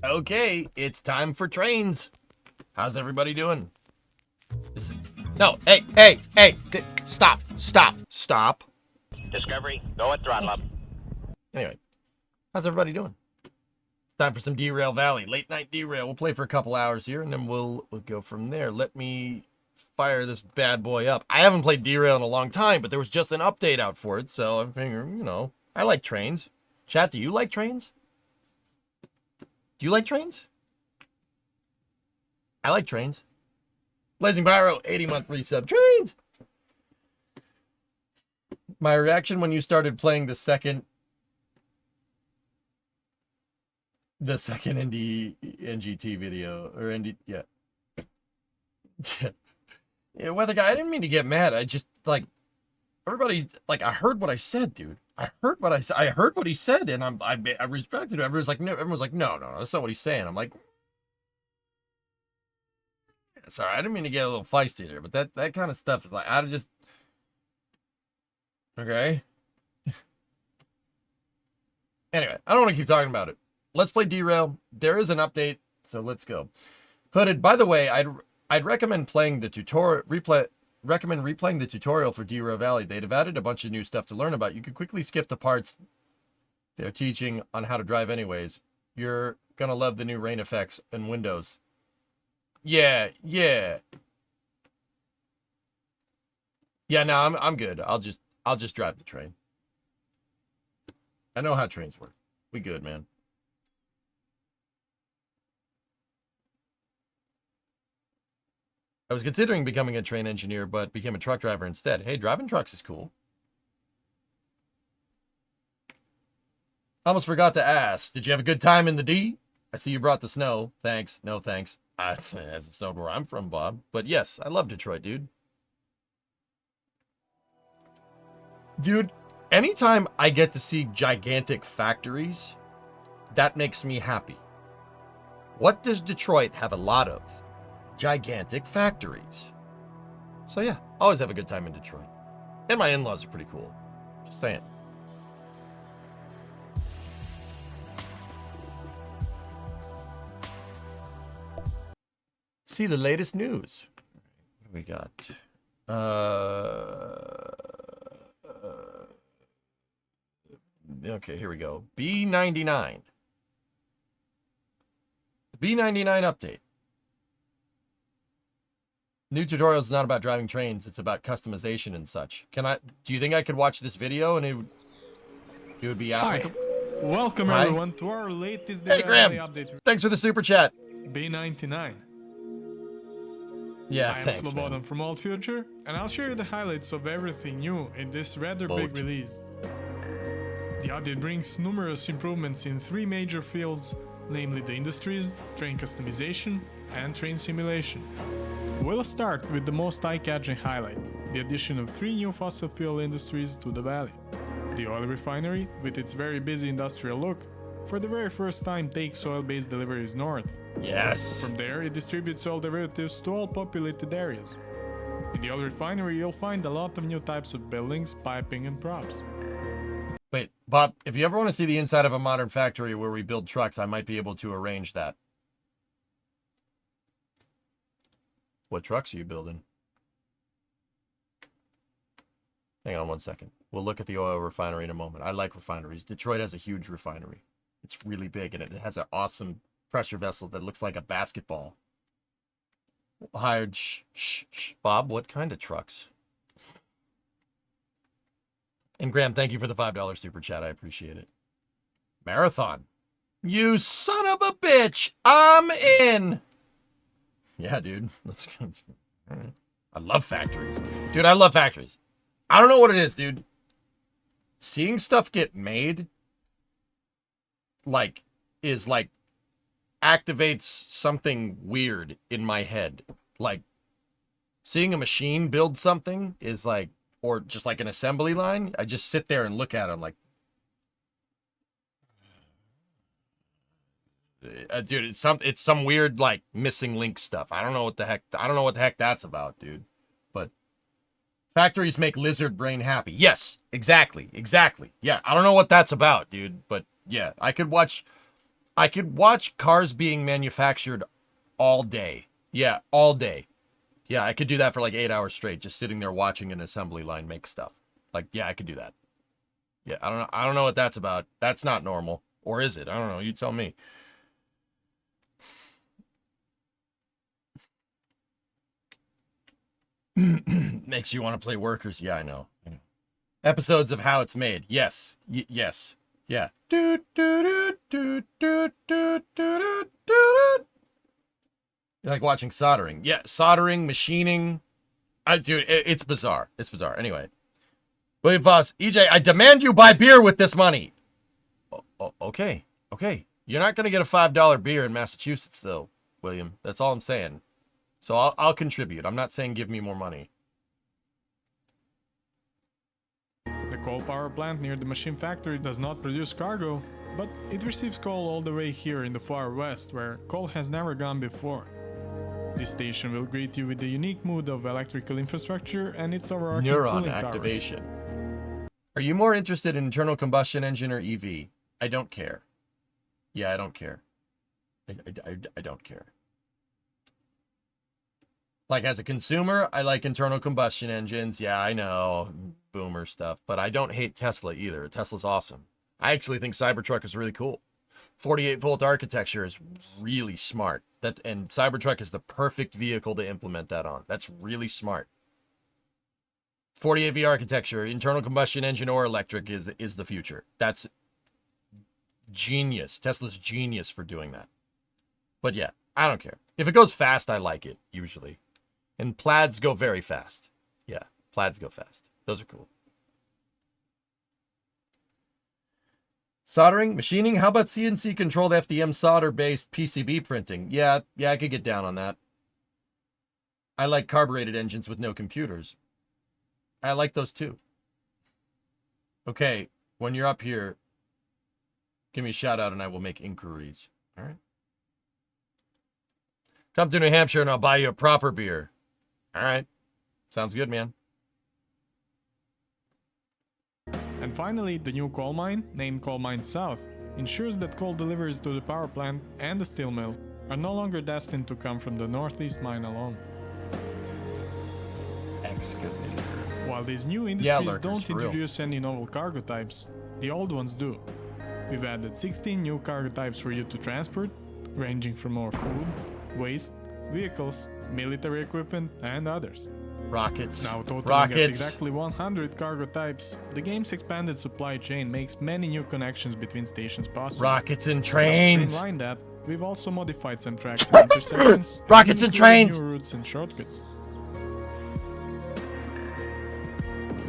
Okay, it's time for trains. How's everybody doing? This is no. Hey! Stop. Discovery, go at throttle up. Anyway, how's everybody doing? It's time for some Derail Valley, late night Derail. We'll play for a couple hours here, and then we'll go from there. Let me fire this bad boy up. I haven't played Derail in a long time, but there was just an update out for it, so I'm figuring, I like trains. Chat, do you like trains? Do you like trains? I like trains. Blazing Pyro, 80-month resub. Trains! My reaction when you started playing the second NGT video, or ND, yeah. Yeah, weather guy, I didn't mean to get mad. I just, everybody, I heard what I said, dude. I heard what he said, and I respected it. Everyone's like, no, that's not what he's saying. I'm like, sorry, I didn't mean to get a little feisty there, but that kind of stuff is I just, okay. Anyway, I don't want to keep talking about it. Let's play Derail. There is an update, so let's go. Hooded, by the way, I'd recommend playing the tutorial, replaying the tutorial for Derail Valley. They'd have added a bunch of new stuff to learn about. You could quickly skip the parts they're teaching on how to drive anyways. You're gonna love the new rain effects and windows. Yeah. Yeah, no, I'm good. I'll just drive the train. I know how trains work. We good, man. I was considering becoming a train engineer, but became a truck driver instead. Hey, driving trucks is cool. Almost forgot to ask. Did you have a good time in the D? I see you brought the snow. Thanks. No thanks. It hasn't snowed where I'm from, Bob. But yes, I love Detroit, dude. Dude, anytime I get to see gigantic factories, that makes me happy. What does Detroit have a lot of? Gigantic factories. So yeah, always have a good time in Detroit. And my in-laws are pretty cool. Just saying. See the latest news. What do we got? Okay, here we go. B99. The B99 update. New tutorial is not about driving trains, it's about customization and such. Do you think I could watch this video and it would be applicable? Hi. Welcome everyone to our latest Hey Derail Valley Graham! update. Thanks for the super chat. B99. Yeah, I'm thanks, Slobodan man. from Old Future, and I'll show you the highlights of everything new in this rather big release. The update brings numerous improvements in 3 major fields, namely the industries, train customization, and train simulation. We'll start with the most eye-catching highlight, the addition of 3 new fossil fuel industries to the valley. The oil refinery, with its very busy industrial look, for the very first time takes oil-based deliveries north. Yes. From there, it distributes oil derivatives to all populated areas. In the oil refinery, you'll find a lot of new types of buildings, piping, and props. Wait, Bob, if you ever want to see the inside of a modern factory where we build trucks, I might be able to arrange that. What trucks are you building? Hang on one second. We'll look at the oil refinery in a moment. I like refineries. Detroit has a huge refinery. It's really big, and it has an awesome pressure vessel that looks like a basketball. Hired, Bob, what kind of trucks? And Graham, thank you for the $5 super chat. I appreciate it. Marathon. You son of a bitch. I'm in. Yeah, dude. Let's go. I love factories. Dude, I love factories. I don't know what it is, dude. Seeing stuff get made activates something weird in my head. Like seeing a machine build something is like, or just like an assembly line. I just sit there and look at them like, dude, it's some weird like missing link stuff. I don't know what the heck that's about, dude. But factories make lizard brain happy. Yes, exactly. Yeah, I don't know what that's about, dude. But yeah, I could watch cars being manufactured all day. Yeah, all day. Yeah, I could do that for like 8 hours straight, just sitting there watching an assembly line make stuff. Like, yeah, I could do that. Yeah, I don't know what that's about. That's not normal. Or is it? I don't know. You tell me. Makes you want to play Workers. Yeah, I know. Episodes of How It's Made. Yes. Yes. Yeah. You like watching soldering. Yeah, soldering, machining. Dude, it's bizarre. It's bizarre. Anyway. William Voss, EJ, I demand you buy beer with this money. Okay. You're not going to get a $5 beer in Massachusetts, though, William. That's all I'm saying. So I'll contribute. I'm not saying give me more money. The coal power plant near the machine factory does not produce cargo, but it receives coal all the way here in the far west, where coal has never gone before. This station will greet you with the unique mood of electrical infrastructure and its overarching Neuron cooling activation. towers. Are you more interested in internal combustion engine or EV? I don't care. Yeah, I don't care. I don't care. Like, as a consumer, I like internal combustion engines. Yeah, I know. Boomer stuff. But I don't hate Tesla either. Tesla's awesome. I actually think Cybertruck is really cool. 48-volt architecture is really smart. And Cybertruck is the perfect vehicle to implement that on. That's really smart. 48V architecture, internal combustion engine or electric is the future. That's genius. Tesla's genius for doing that. But yeah, I don't care. If it goes fast, I like it, usually. And plaids go very fast. Yeah, plaids go fast. Those are cool. Soldering, machining. How about CNC controlled FDM solder based PCB printing? Yeah, I could get down on that. I like carbureted engines with no computers. I like those too. Okay, when you're up here, give me a shout out and I will make inquiries. All right. Come to New Hampshire and I'll buy you a proper beer. All right. Sounds good, man. And finally, the new coal mine, named Coal Mine South, ensures that coal deliveries to the power plant and the steel mill are no longer destined to come from the northeast mine alone. Excavator. While these new industries don't introduce any novel cargo types, the old ones do. We've added 16 new cargo types for you to transport, ranging from more food, waste, vehicles, military equipment, and others. Rockets. Now totaling at exactly 100 cargo types, the game's expanded supply chain makes many new connections between stations possible. Rockets and trains. To streamline that, we've also modified some tracks and intersections. Rockets and trains. New routes and shortcuts.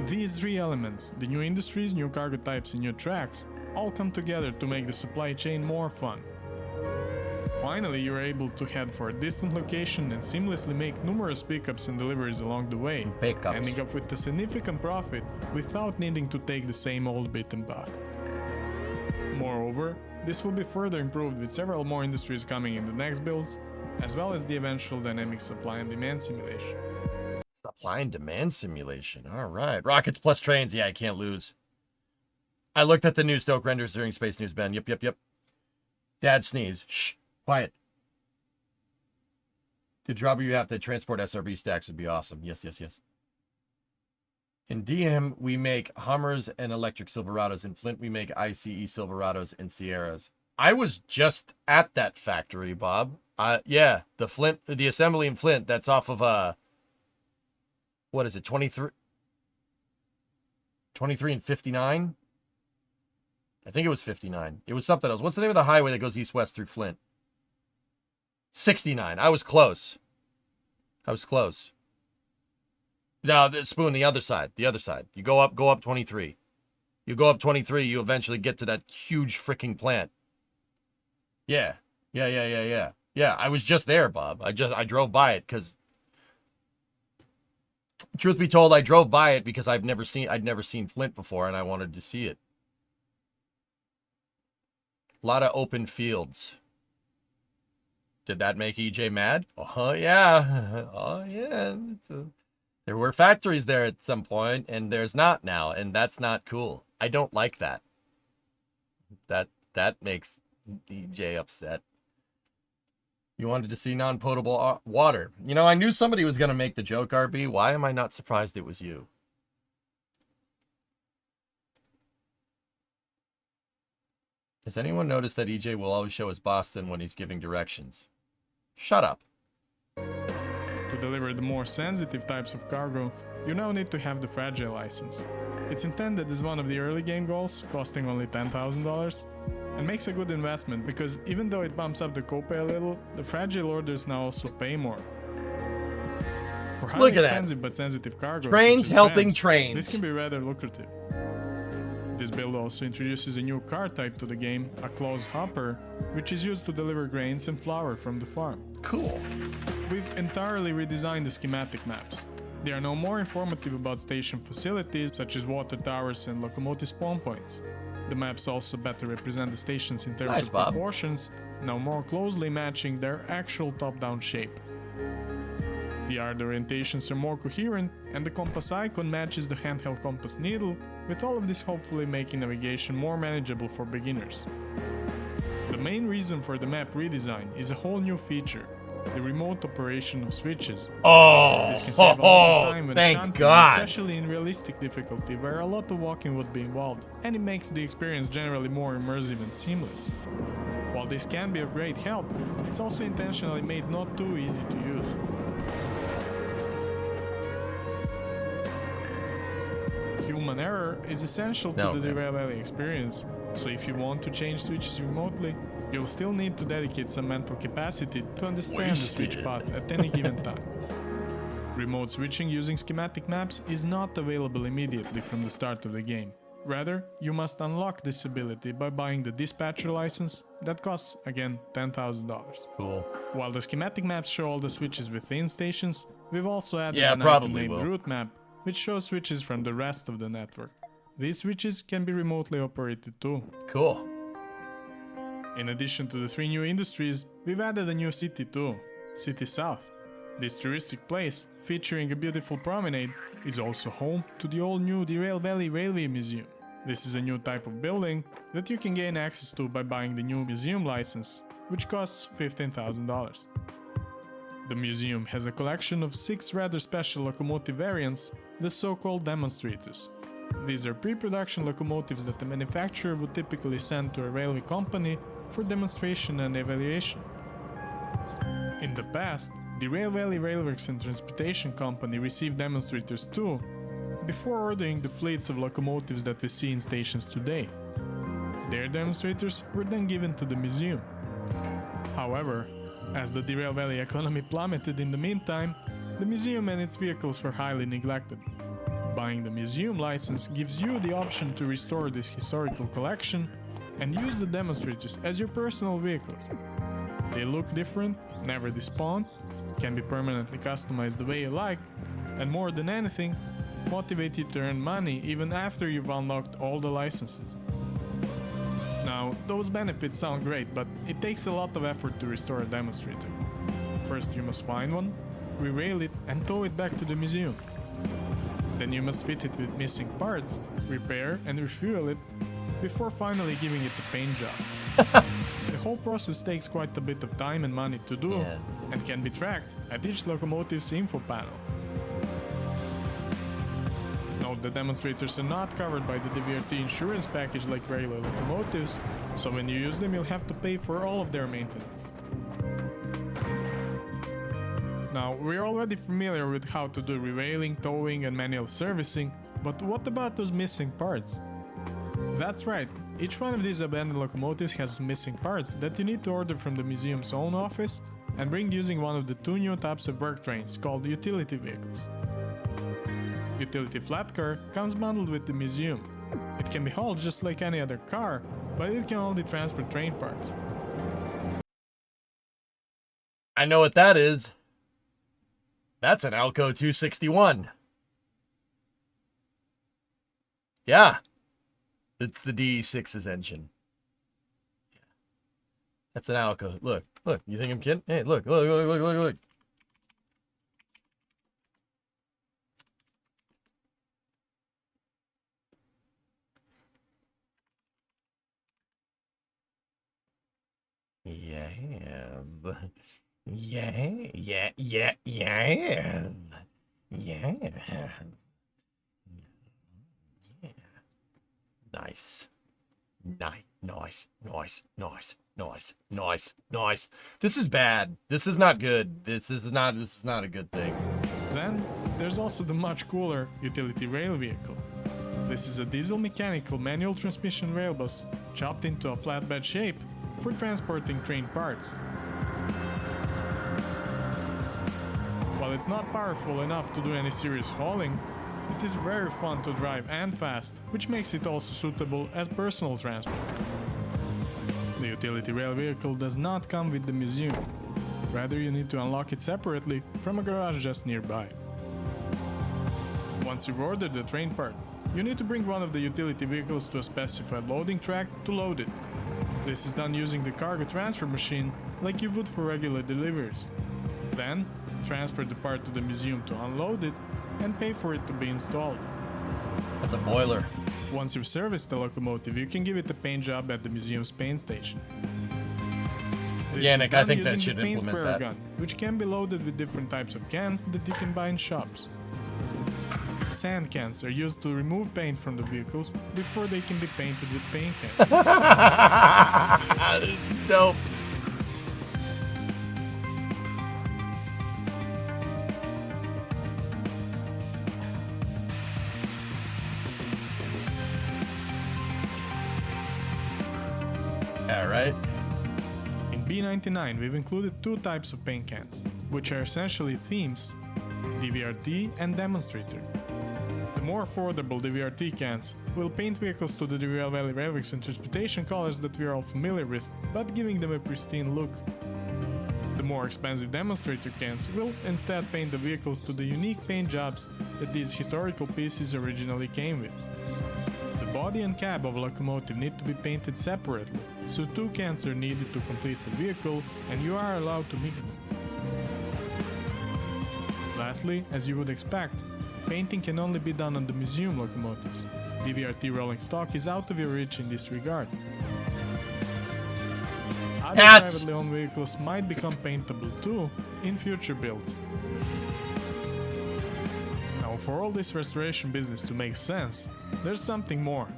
These three elements, the new industries, new cargo types, and new tracks, all come together to make the supply chain more fun. Finally, you're able to head for a distant location and seamlessly make numerous pickups and deliveries along the way, ending up with a significant profit without needing to take the same old beaten path. Moreover, this will be further improved with several more industries coming in the next builds, as well as the eventual dynamic supply and demand simulation. Supply and demand simulation. All right. Rockets plus trains. Yeah, I can't lose. I looked at the new Stoke renders during Space News, Ben. Yep. Dad sneeze. Shh. Quiet. To drop you have to transport SRB stacks would be awesome. Yes. In DM, we make Hummers and electric Silverados. In Flint, we make ICE Silverados and Sierras. I was just at that factory, Bob. Yeah, the assembly in Flint, that's off of, what is it, 23 and 59? I think it was 59. It was something else. What's the name of the highway that goes east-west through Flint? 69. I was close. No, the Spoon, the other side. You go up 23. You go up 23, you eventually get to that huge freaking plant. Yeah, I was just there, Bob. I drove by it because, truth be told, I drove by it because I'd never seen Flint before and I wanted to see it. A lot of open fields. Did that make EJ mad? Oh, yeah. There were factories there at some point, and there's not now, and that's not cool. I don't like that. That makes EJ upset. You wanted to see non-potable water. You know, I knew somebody was going to make the joke, RB. Why am I not surprised it was you? Has anyone noticed that EJ will always show his Boston when he's giving directions? Shut up. To deliver the more sensitive types of cargo, you now need to have the Fragile license. It's intended as one of the early game goals, costing only $10,000, and makes a good investment because even though it bumps up the copay a little, the Fragile orders now also pay more. For highly expensive but sensitive cargo, trains helping trains. This can be rather lucrative. This build also introduces a new car type to the game, a closed hopper, which is used to deliver grains and flour from the farm. Cool. We've entirely redesigned the schematic maps. They are now more informative about station facilities, such as water towers and locomotive spawn points. The maps also better represent the stations in terms of proportions, now more closely matching their actual top-down shape. The yard orientations are more coherent, and the compass icon matches the handheld compass needle, with all of this hopefully making navigation more manageable for beginners. The main reason for the map redesign is a whole new feature, the remote operation of switches. This can save a lot of time when shunting, especially in realistic difficulty where a lot of walking would be involved, and it makes the experience generally more immersive and seamless. While this can be of great help, it's also intentionally made not too easy to use. Human error is essential to the Derail Valley experience, so if you want to change switches remotely, you'll still need to dedicate some mental capacity to understand the switch path at any given time. Remote switching using schematic maps is not available immediately from the start of the game. Rather, you must unlock this ability by buying the dispatcher license that costs, again, $10,000. Cool. While the schematic maps show all the switches within stations, we've also added Yeah, an probably item named will. route map, which shows switches from the rest of the network. These switches can be remotely operated too. Cool. In addition to the 3 new industries, we've added a new city too, City South. This touristic place, featuring a beautiful promenade, is also home to the all-new Derail Valley Railway Museum. This is a new type of building that you can gain access to by buying the new museum license, which costs $15,000. The museum has a collection of 6 rather special locomotive variants, the so-called demonstrators. These are pre-production locomotives that the manufacturer would typically send to a railway company for demonstration and evaluation. In the past, the Derail Valley Railworks and Transportation Company received demonstrators too, before ordering the fleets of locomotives that we see in stations today. Their demonstrators were then given to the museum. However, as the Derail Valley economy plummeted in the meantime, the museum and its vehicles were highly neglected. Buying the museum license gives you the option to restore this historical collection and use the demonstrators as your personal vehicles. They look different, never despawn, can be permanently customized the way you like, and more than anything, motivate you to earn money even after you've unlocked all the licenses. Now, those benefits sound great, but it takes a lot of effort to restore a demonstrator. First you must find one, re-rail it and tow it back to the museum. Then you must fit it with missing parts, repair and refuel it, before finally giving it a paint job. The whole process takes quite a bit of time and money to do, and can be tracked at each locomotive's info panel. Note the demonstrators are not covered by the DVRT insurance package like regular locomotives, so when you use them you'll have to pay for all of their maintenance. Now, we're already familiar with how to do rerailing, towing and manual servicing, but what about those missing parts? That's right, each one of these abandoned locomotives has missing parts that you need to order from the museum's own office and bring using one of the 2 new types of work trains called utility vehicles. Utility flat car comes bundled with the museum. It can be hauled just like any other car, but it can only transport train parts. I know what that is. That's an Alco 261. Yeah. It's the DE6's engine. That's an Alco. Look. You think I'm kidding? Hey, look. Yes. Yeah. Nice. Nice. This is bad. This is not good. This is not a good thing. Then, there's also the much cooler utility rail vehicle. This is a diesel mechanical manual transmission rail bus chopped into a flatbed shape for transporting train parts. While it's not powerful enough to do any serious hauling, it is very fun to drive and fast, which makes it also suitable as personal transport. The utility rail vehicle does not come with the museum. Rather, you need to unlock it separately from a garage just nearby. Once you've ordered the train part, you need to bring one of the utility vehicles to a specified loading track to load it. This is done using the cargo transfer machine like you would for regular deliveries. Then, transfer the part to the museum to unload it and pay for it to be installed. That's a boiler. Once you've serviced the locomotive, you can give it a paint job at the museum's paint station. This Yeah, is Nick, I done think that using should the paint implement sprayer that. gun, which can be loaded with different types of cans that you can buy in shops. Sand cans are used to remove paint from the vehicles before they can be painted with paint cans. This is dope. Alright. In B99, we've included 2 types of paint cans, which are essentially themes DVRT, and Demonstrator. The more affordable DVRT cans will paint vehicles to the Derail Valley railways and transportation colors that we are all familiar with, but giving them a pristine look. The more expensive Demonstrator cans will instead paint the vehicles to the unique paint jobs that these historical pieces originally came with. The body and cab of a locomotive need to be painted separately, so 2 cans are needed to complete the vehicle, and you are allowed to mix them. Lastly, as you would expect, painting can only be done on the museum locomotives. DVRT rolling stock is out of your reach in this regard. Other privately owned vehicles might become paintable too in future builds. Now, for all this restoration business to make sense, there's something more.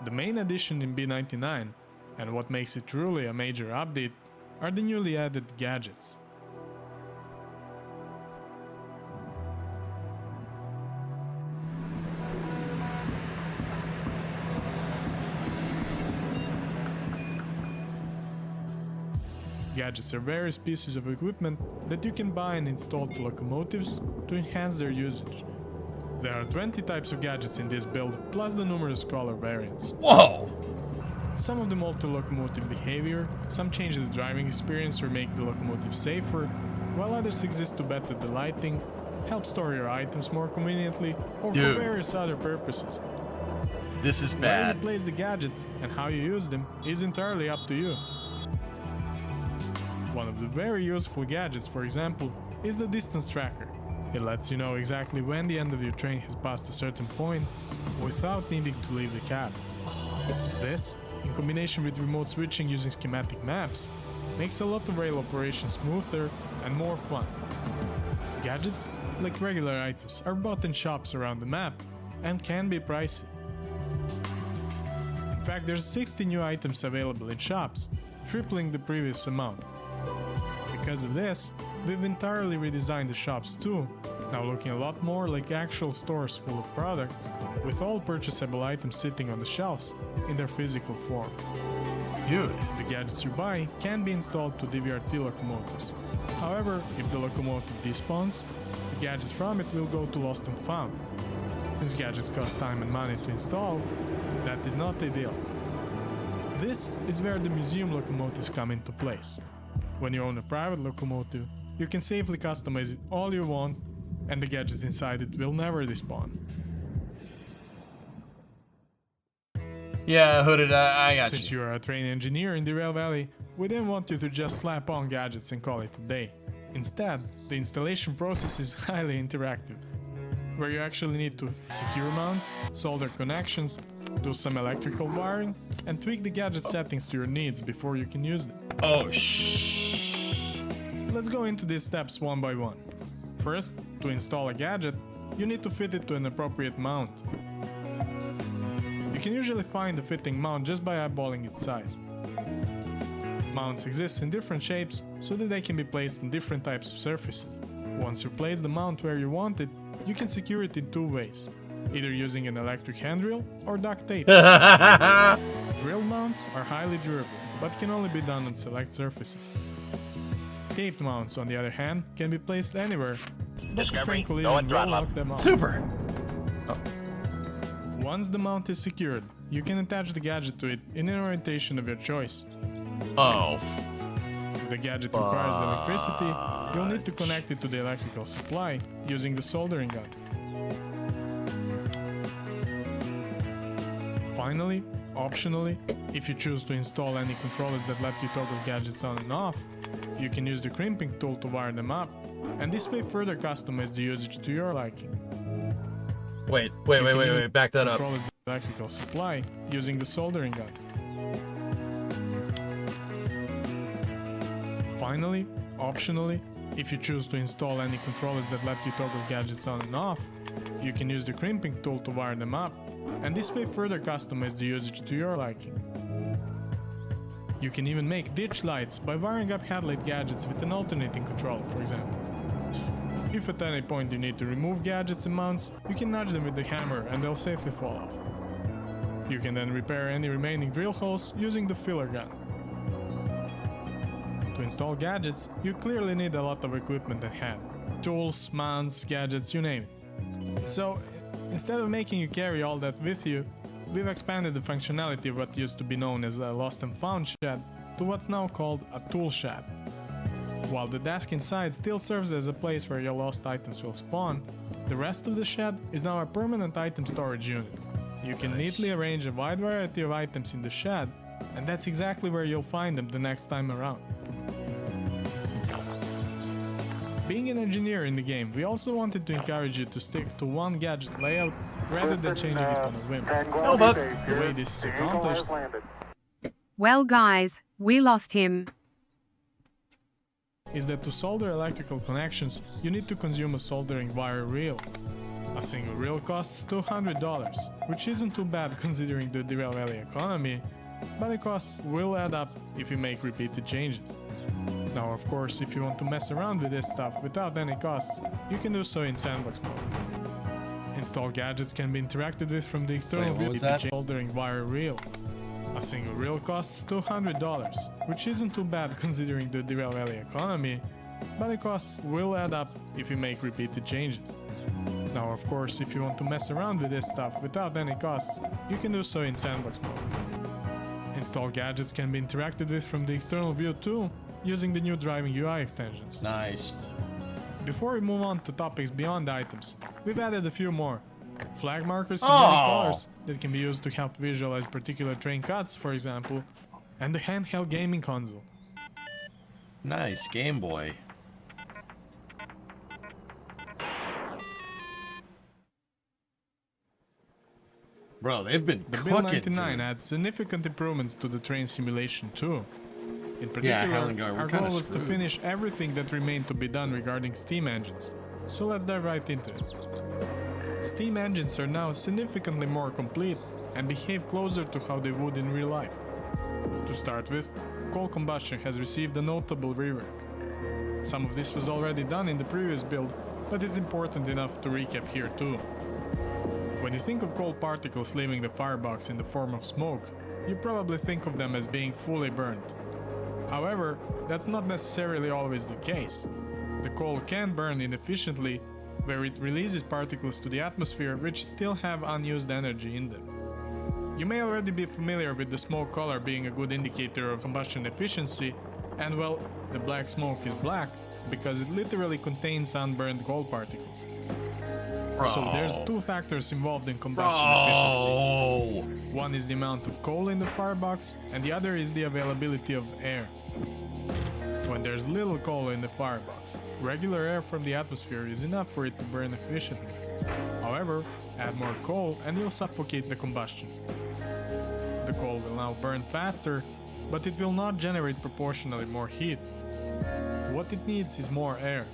The main addition in B99, and what makes it truly a major update, are the newly added gadgets. Gadgets are various pieces of equipment that you can buy and install to locomotives to enhance their usage. There are 20 types of gadgets in this build, plus the numerous color variants. Whoa! Some of them alter locomotive behavior, some change the driving experience or make the locomotive safer, while others exist to better the lighting, help store your items more conveniently, or for various other purposes. This is Where bad. you place the gadgets and how you use them is entirely up to you. One of the very useful gadgets, for example, is the distance tracker. It lets you know exactly when the end of your train has passed a certain point without needing to leave the cab. This, in combination with remote switching using schematic maps, makes a lot of rail operations smoother and more fun. Gadgets, like regular items, are bought in shops around the map and can be pricey. In fact, there's 60 new items available in shops, tripling the previous amount. Because of this, we've entirely redesigned the shops too, now looking a lot more like actual stores full of products, with all purchasable items sitting on the shelves in their physical form. Dude. The gadgets you buy can be installed to DVRT locomotives. However, if the locomotive despawns, the gadgets from it will go to Lost and Found. Since gadgets cost time and money to install, that is not ideal. This is where the museum locomotives come into place. When you own a private locomotive, you can safely customize it all you want, and the gadgets inside it will never despawn. Yeah, Hooded, I got Since you. you are a trained engineer in Derail Valley, we didn't want you to just slap on gadgets and call it a day. Instead, the installation process is highly interactive, where you actually need to secure mounts, solder connections, do some electrical wiring, and tweak the gadget settings to your needs before you can use them. Oh, shh. Let's go into these steps one by one. First, to install a gadget, you need to fit it to an appropriate mount. You can usually find the fitting mount just by eyeballing its size. Mounts exist in different shapes so that they can be placed on different types of surfaces. Once you place the mount where you want it, you can secure it in 2 ways, either using an electric handrail or duct tape. Drill mounts are highly durable, but can only be done on select surfaces. Taped mounts, on the other hand, can be placed anywhere, but the train collision will knock them off. Super. Once the mount is secured, you can attach the gadget to it in an orientation of your choice. Oh. If the gadget requires electricity, you'll need to connect it to the electrical supply using the soldering gun. Finally, optionally, if you choose to install any controllers that let you toggle gadgets on and off, you can use the crimping tool to wire them up, and this way further customize the usage to your liking. Wait, back that up. Control is the electrical supply using the soldering gun. Finally, optionally, if you choose to install any controllers that let you toggle gadgets on and off, you can use the crimping tool to wire them up, and this way further customize the usage to your liking. You can even make ditch lights by wiring up headlight gadgets with an alternating controller, for example. If at any point you need to remove gadgets and mounts, you can nudge them with the hammer and they'll safely fall off. You can then repair any remaining drill holes using the filler gun. To install gadgets, you clearly need a lot of equipment at hand. Tools, mounts, gadgets, you name it. So, instead of making you carry all that with you, we've expanded the functionality of what used to be known as a lost and found shed to what's now called a tool shed. While the desk inside still serves as a place where your lost items will spawn, the rest of the shed is now a permanent item storage unit. You can neatly arrange a wide variety of items in the shed, and that's exactly where you'll find them the next time around. Being an engineer in the game, we also wanted to encourage you to stick to one gadget layout rather than changing it on a whim. The way this is accomplished Well guys, we lost him. is that to solder electrical connections, you need to consume a soldering wire reel. A single reel costs $200, which isn't too bad considering the Derail Valley economy, but the costs will add up if you make repeated changes. Now, of course, if you want to mess around with this stuff without any costs, you can do so in sandbox mode. Installed gadgets can be interacted with from the external view with the soldering wire reel. A single reel costs $200, which isn't too bad considering the Derail Valley economy, but the costs will add up if you make repeated changes. Now, of course, if you want to mess around with this stuff without any costs, you can do so in sandbox mode. Installed gadgets can be interacted with from the external view too, using the new driving UI extensions. Nice. Before we move on to topics beyond items, we've added a few more. Flag markers in many colors that can be used to help visualize particular train cuts, for example, and the handheld gaming console. Nice, Game Boy. Bro, they've been The cooking. Bill 99 adds significant improvements to the train simulation too. In particular, our goal was to finish everything that remained to be done regarding steam engines. So let's dive right into it. Steam engines are now significantly more complete and behave closer to how they would in real life. To start with, coal combustion has received a notable rework. Some of this was already done in the previous build, but it's important enough to recap here too. When you think of coal particles leaving the firebox in the form of smoke, you probably think of them as being fully burned. However, that's not necessarily always the case. The coal can burn inefficiently, where it releases particles to the atmosphere which still have unused energy in them. You may already be familiar with the smoke color being a good indicator of combustion efficiency, and well, the black smoke is black because it literally contains unburned coal particles. So there's two factors involved in combustion efficiency. One is the amount of coal in the firebox, and the other is the availability of air. When there's little coal in the firebox, regular air from the atmosphere is enough for it to burn efficiently. However, add more coal and you'll suffocate the combustion. The coal will now burn faster, but it will not generate proportionally more heat. What it needs is more air.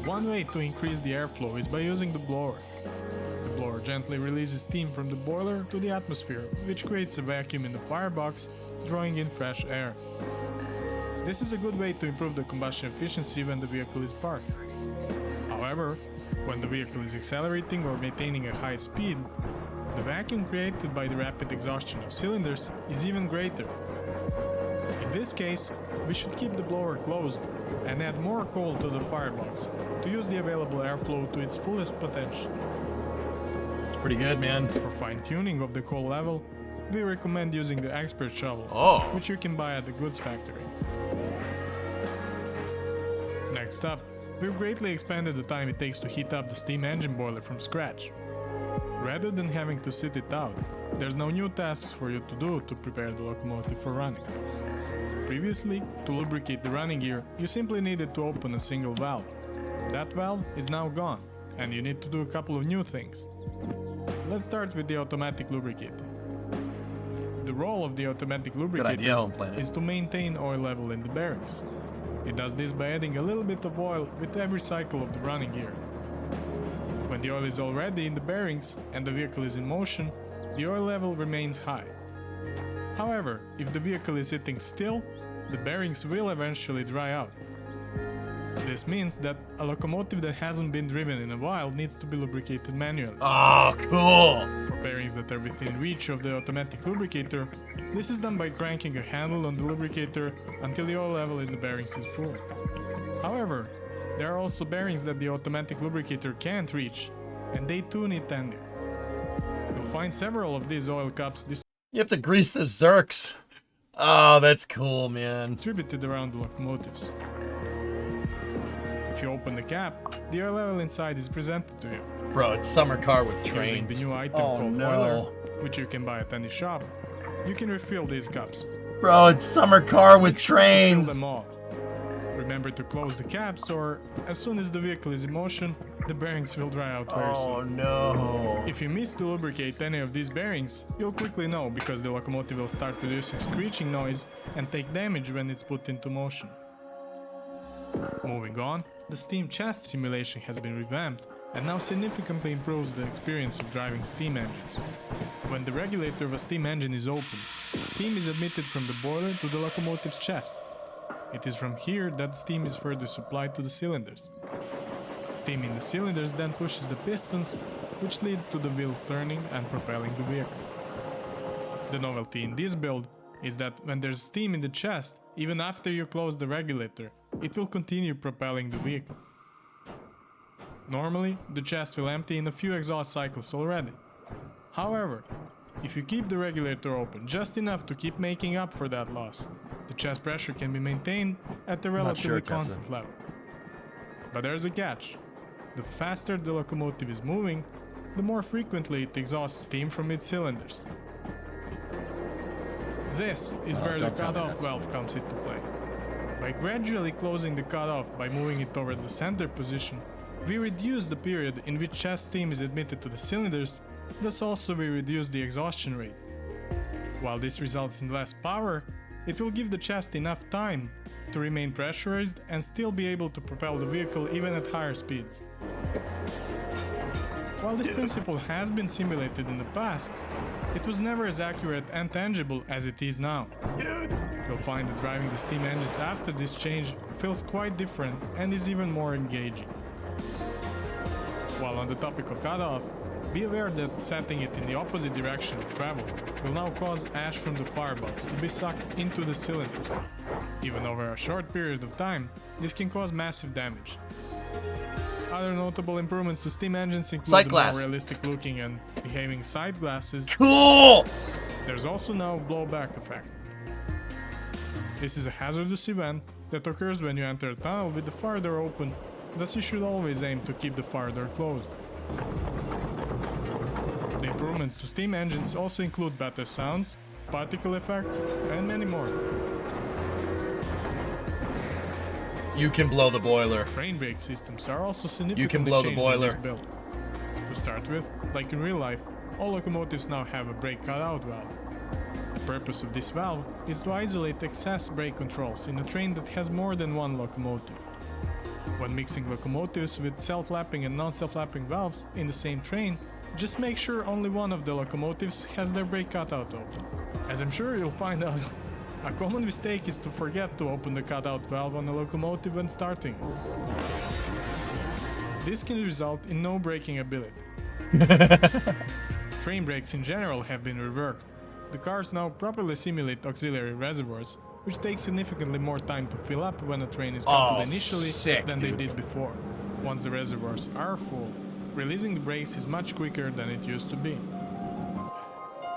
One way to increase the airflow is by using the blower. The blower gently releases steam from the boiler to the atmosphere, which creates a vacuum in the firebox, drawing in fresh air. This is a good way to improve the combustion efficiency when the vehicle is parked. However, when the vehicle is accelerating or maintaining a high speed, the vacuum created by the rapid exhaustion of cylinders is even greater. In this case, we should keep the blower closed and add more coal to the firebox to use the available airflow to its fullest potential. It's pretty good, man. For fine-tuning of the coal level, we recommend using the expert shovel, which you can buy at the goods factory. Next up, we've greatly expanded the time it takes to heat up the steam engine boiler from scratch. Rather than having to sit it out, there's now new tasks for you to do to prepare the locomotive for running. Previously, to lubricate the running gear, you simply needed to open a single valve. That valve is now gone, and you need to do a couple of new things. Let's start with the automatic lubricator. The role of the automatic lubricator is to maintain oil level in the bearings. It does this by adding a little bit of oil with every cycle of the running gear. When the oil is already in the bearings and the vehicle is in motion, the oil level remains high. However, if the vehicle is sitting still, the bearings will eventually dry out. This means that a locomotive that hasn't been driven in a while needs to be lubricated manually. Oh, cool. For bearings that are within reach of the automatic lubricator, this is done by cranking a handle on the lubricator until the oil level in the bearings is full. However, there are also bearings that the automatic lubricator can't reach, and they too need tending. You'll find several of these oil cups You have to grease the zerks. Oh, that's cool, man. distributed around the locomotives. If you open the cap, the oil level inside is presented to you. Bro, it's summer car with Using trains. the new item Oh, called no. Oiler, which you can buy at any shop, you can refill these cups. Bro, it's summer car with Make sure to trains. Fill them all. Remember to close the caps, or as soon as the vehicle is in motion, the bearings will dry out very soon. Oh, no. If you miss to lubricate any of these bearings, you'll quickly know because the locomotive will start producing screeching noise and take damage when it's put into motion. Moving on, the steam chest simulation has been revamped and now significantly improves the experience of driving steam engines. When the regulator of a steam engine is open, steam is admitted from the boiler to the locomotive's chest. It is from here that steam is further supplied to the cylinders. Steam in the cylinders then pushes the pistons, which leads to the wheels turning and propelling the vehicle. The novelty in this build is that when there's steam in the chest, even after you close the regulator, it will continue propelling the vehicle. Normally, the chest will empty in a few exhaust cycles already. However, if you keep the regulator open just enough to keep making up for that loss, the chest pressure can be maintained at a relatively constant level. But there's a catch. The faster the locomotive is moving, the more frequently it exhausts steam from its cylinders. This is where the don't tell me cutoff that. valve comes into play. By gradually closing the cutoff by moving it towards the center position, we reduce the period in which chest steam is admitted to the cylinders, thus also we reduce the exhaustion rate. While this results in less power, it will give the chest enough time to remain pressurized and still be able to propel the vehicle even at higher speeds. While this principle has been simulated in the past, it was never as accurate and tangible as it is now. You'll find that driving the steam engines after this change feels quite different and is even more engaging. While on the topic of cutoff, be aware that setting it in the opposite direction of travel will now cause ash from the firebox to be sucked into the cylinders. Even over a short period of time, this can cause massive damage. Other notable improvements to steam engines include Sight the glass. more realistic looking and behaving side glasses. Cool. There's also now blowback effect. This is a hazardous event that occurs when you enter a tunnel with the fire door open, thus you should always aim to keep the fire door closed. The improvements to steam engines also include better sounds, particle effects, and many more. You can blow the boiler. Train brake systems are also significantly You can blow the changed in boiler. this build. To start with, like in real life, all locomotives now have a brake cutout valve. The purpose of this valve is to isolate excess brake controls in a train that has more than one locomotive. When mixing locomotives with self-lapping and non-self-lapping valves in the same train, just make sure only one of the locomotives has their brake cutout open. As I'm sure you'll find out, a common mistake is to forget to open the cutout valve on a locomotive when starting. This can result in no braking ability. Train brakes in general have been reworked. The cars now properly simulate auxiliary reservoirs, which takes significantly more time to fill up when a train is coupled initially sick, than dude. they did before. Once the reservoirs are full, releasing the brakes is much quicker than it used to be.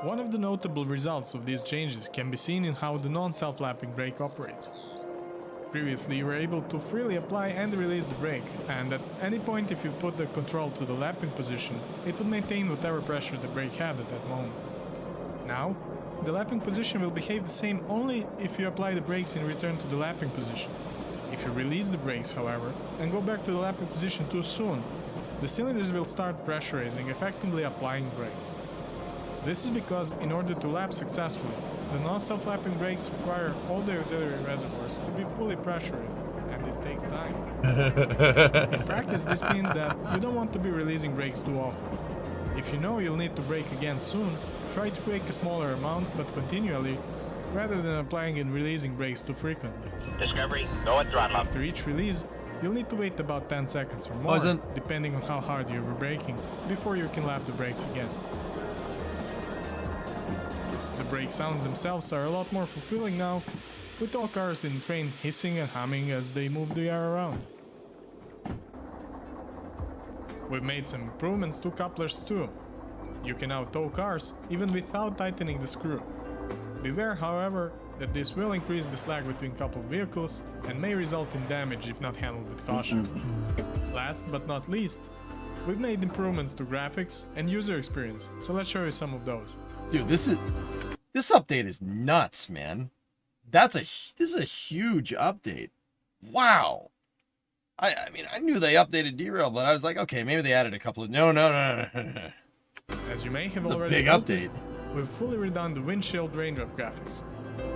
One of the notable results of these changes can be seen in how the non-self-lapping brake operates. Previously, you were able to freely apply and release the brake, and at any point if you put the control to the lapping position, it would maintain whatever pressure the brake had at that moment. Now, the lapping position will behave the same only if you apply the brakes in return to the lapping position. If you release the brakes, however, and go back to the lapping position too soon, the cylinders will start pressurizing, effectively applying brakes. This is because in order to lap successfully, the non-self-lapping brakes require all the auxiliary reservoirs to be fully pressurized, and this takes time. In practice, this means that you don't want to be releasing brakes too often. If you know you'll need to brake again soon, try to brake a smaller amount but continually, rather than applying and releasing brakes too frequently. Discovery, go at throttle up. After each release, You'll need to wait about 10 seconds or more, Poison. depending on how hard you were braking, before you can lap the brakes again. The brake sounds themselves are a lot more fulfilling now, with all cars in the train hissing and humming as they move the air around. We've made some improvements to couplers too. You can now tow cars even without tightening the screw. Beware, however, that this will increase the slack between coupled vehicles and may result in damage if not handled with caution. Last but not least, we've made improvements to graphics and user experience, so let's show you some of those. Dude, this update is nuts, man. This is a huge update. Wow. I mean, I knew they updated Derail, but I was like, okay, maybe they added a couple of... No. As you may have It's a already big noticed, update. we've fully redone the windshield raindrop graphics.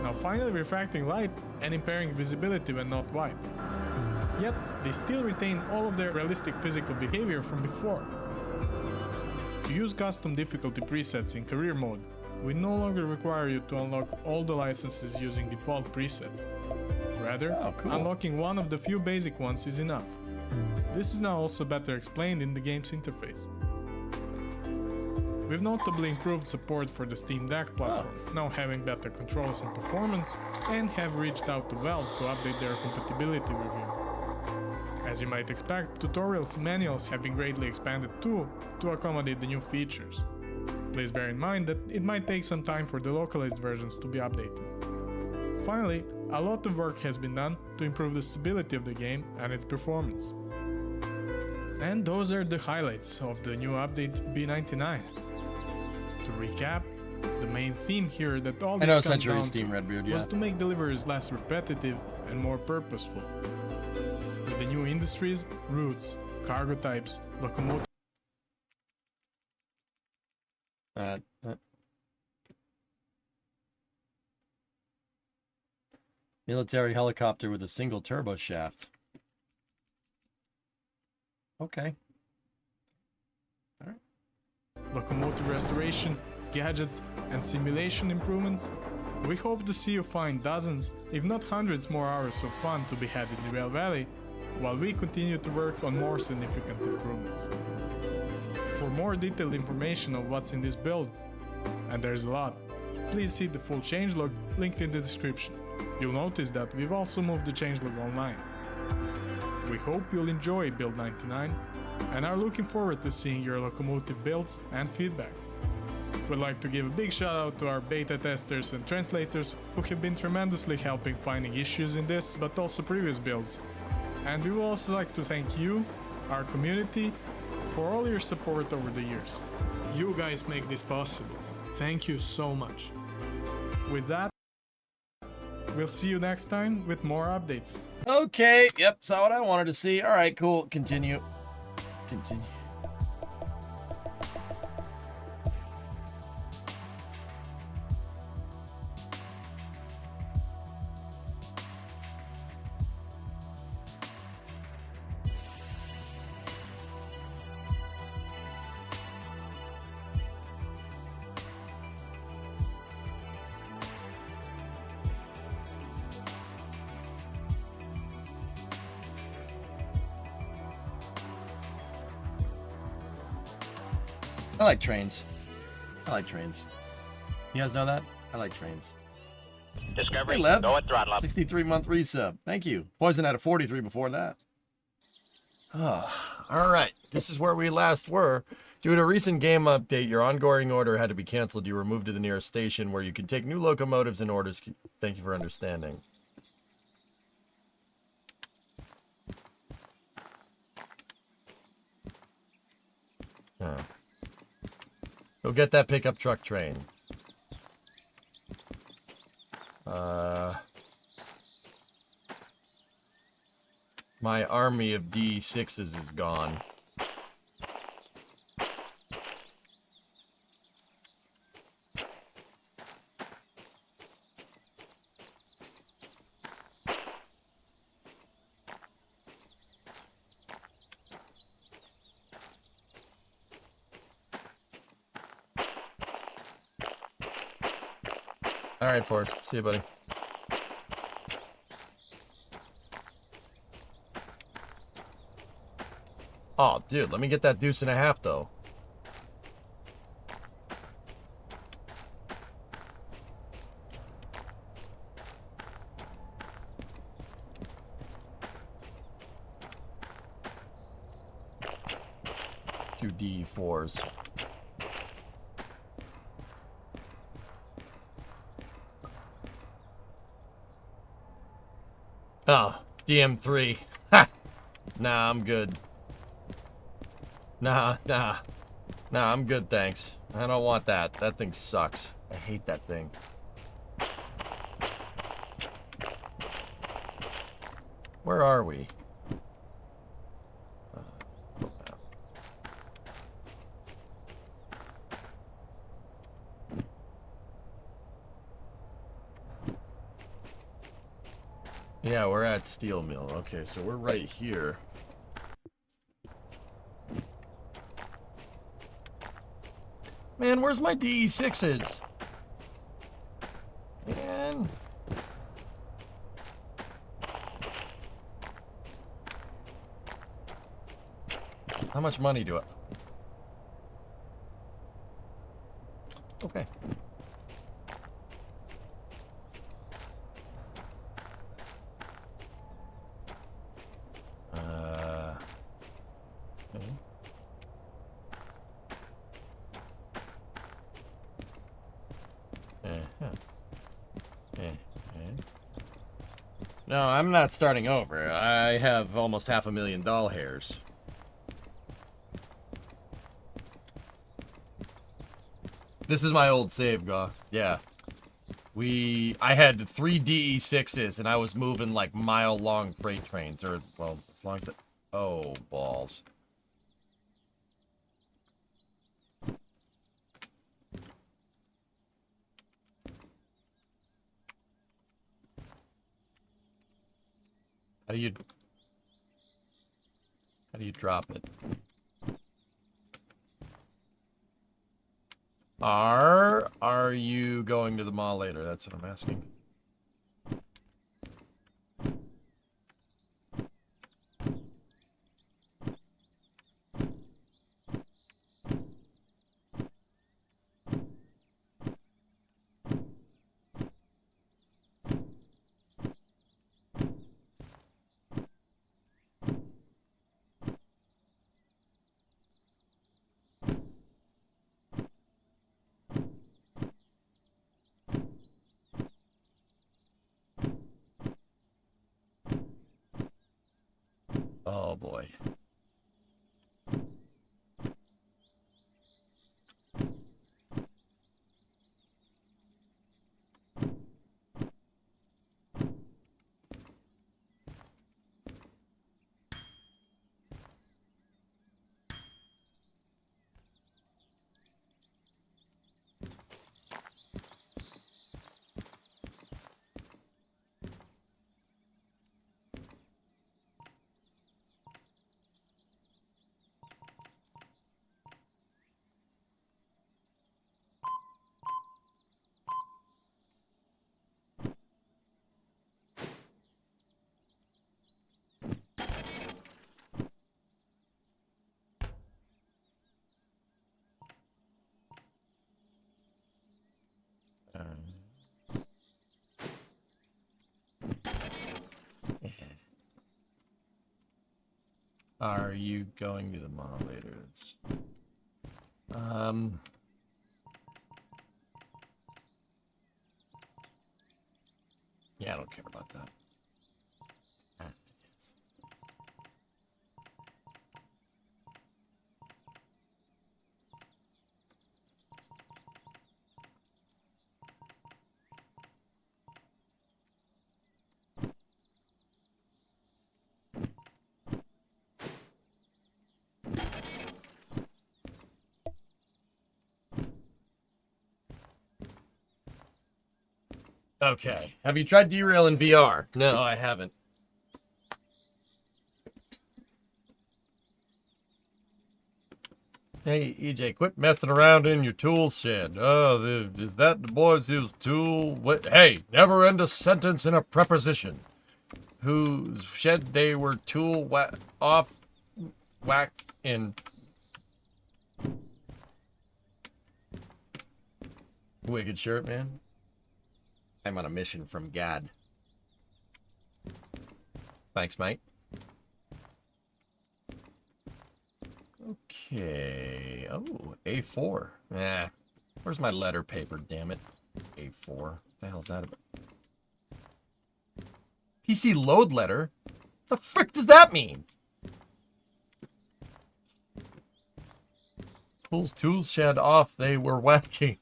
Now finally refracting light and impairing visibility when not white. Yet, they still retain all of their realistic physical behavior from before. To use custom difficulty presets in career mode, we no longer require you to unlock all the licenses using default presets. Rather, cool. unlocking one of the few basic ones is enough. This is now also better explained in the game's interface. We've notably improved support for the Steam Deck platform, now having better controls and performance, and have reached out to Valve to update their compatibility review. As you might expect, tutorials and manuals have been greatly expanded too, to accommodate the new features. Please bear in mind that it might take some time for the localized versions to be updated. Finally, a lot of work has been done to improve the stability of the game and its performance. And those are the highlights of the new update B99. To recap, the main theme here that all I know this comes Century down Steam Redbeard, was yeah. to make deliveries less repetitive and more purposeful. With the new industries, routes, cargo types, locomotive Military helicopter with a single turbo shaft. Okay. locomotive restoration, gadgets, and simulation improvements, we hope to see you find dozens, if not hundreds more hours of fun to be had in Derail Valley, while we continue to work on more significant improvements. For more detailed information on what's in this build, and there's a lot, please see the full changelog linked in the description. You'll notice that we've also moved the changelog online. We hope you'll enjoy Build 99 and are looking forward to seeing your locomotive builds and feedback. We'd like to give a big shout out to our beta testers and translators who have been tremendously helping finding issues in this but also previous builds. And we would also like to thank you, our community, for all your support over the years. You guys make this possible. Thank you so much. With that, we'll see you next time with more updates. Okay, yep, saw what I wanted to see. All right, cool. Continue. I like trains. You guys know that? I like trains. Discovery, Hey, Lev. go at throttle up. 63-month resub. Thank you. Poison had a 43 before that. Oh, all right. This is where we last were. Due to a recent game update, your ongoing order had to be canceled. You were moved to the nearest station where you can take new locomotives and orders. Thank you for understanding. Oh. Go get that pickup truck train. My army of D6s is gone. All right, Forrest. See you, buddy. Oh, dude, let me get that deuce and a half, though. Two D4s. Oh, DM3. Ha! Nah, I'm good. Nah, I'm good, thanks. I don't want that. That thing sucks. I hate that thing. Where are we? Yeah, we're at Steel Mill. Okay, so we're right here. Man, where's my DE6s? Man. How much money do I... Okay. Okay. No, I'm not starting over. I have almost $500,000 doll hairs. This is my old save, Gaw. Yeah. I had 3 DE6s, and I was moving, like, mile-long freight trains. Or, well, as long as it... Oh, balls. How do you drop it? Are you going to the mall later? That's what I'm asking. Oh boy. Are you going to the mall later? Yeah, I don't care about that. Yes. Okay. Have you tried Derail in VR? No, I haven't. Hey, EJ, quit messing around in your tool shed. Oh, is that the boys' tool? What? Hey, never end a sentence in a preposition. Whose shed they were tool off whack in. Wicked shirt, man. I'm on a mission from God. Thanks, mate. Okay. Oh, A4. Where's my letter paper, damn it? A4. What the hell's that about? PC load letter? The frick does that mean? Tools shed off, they were whacking.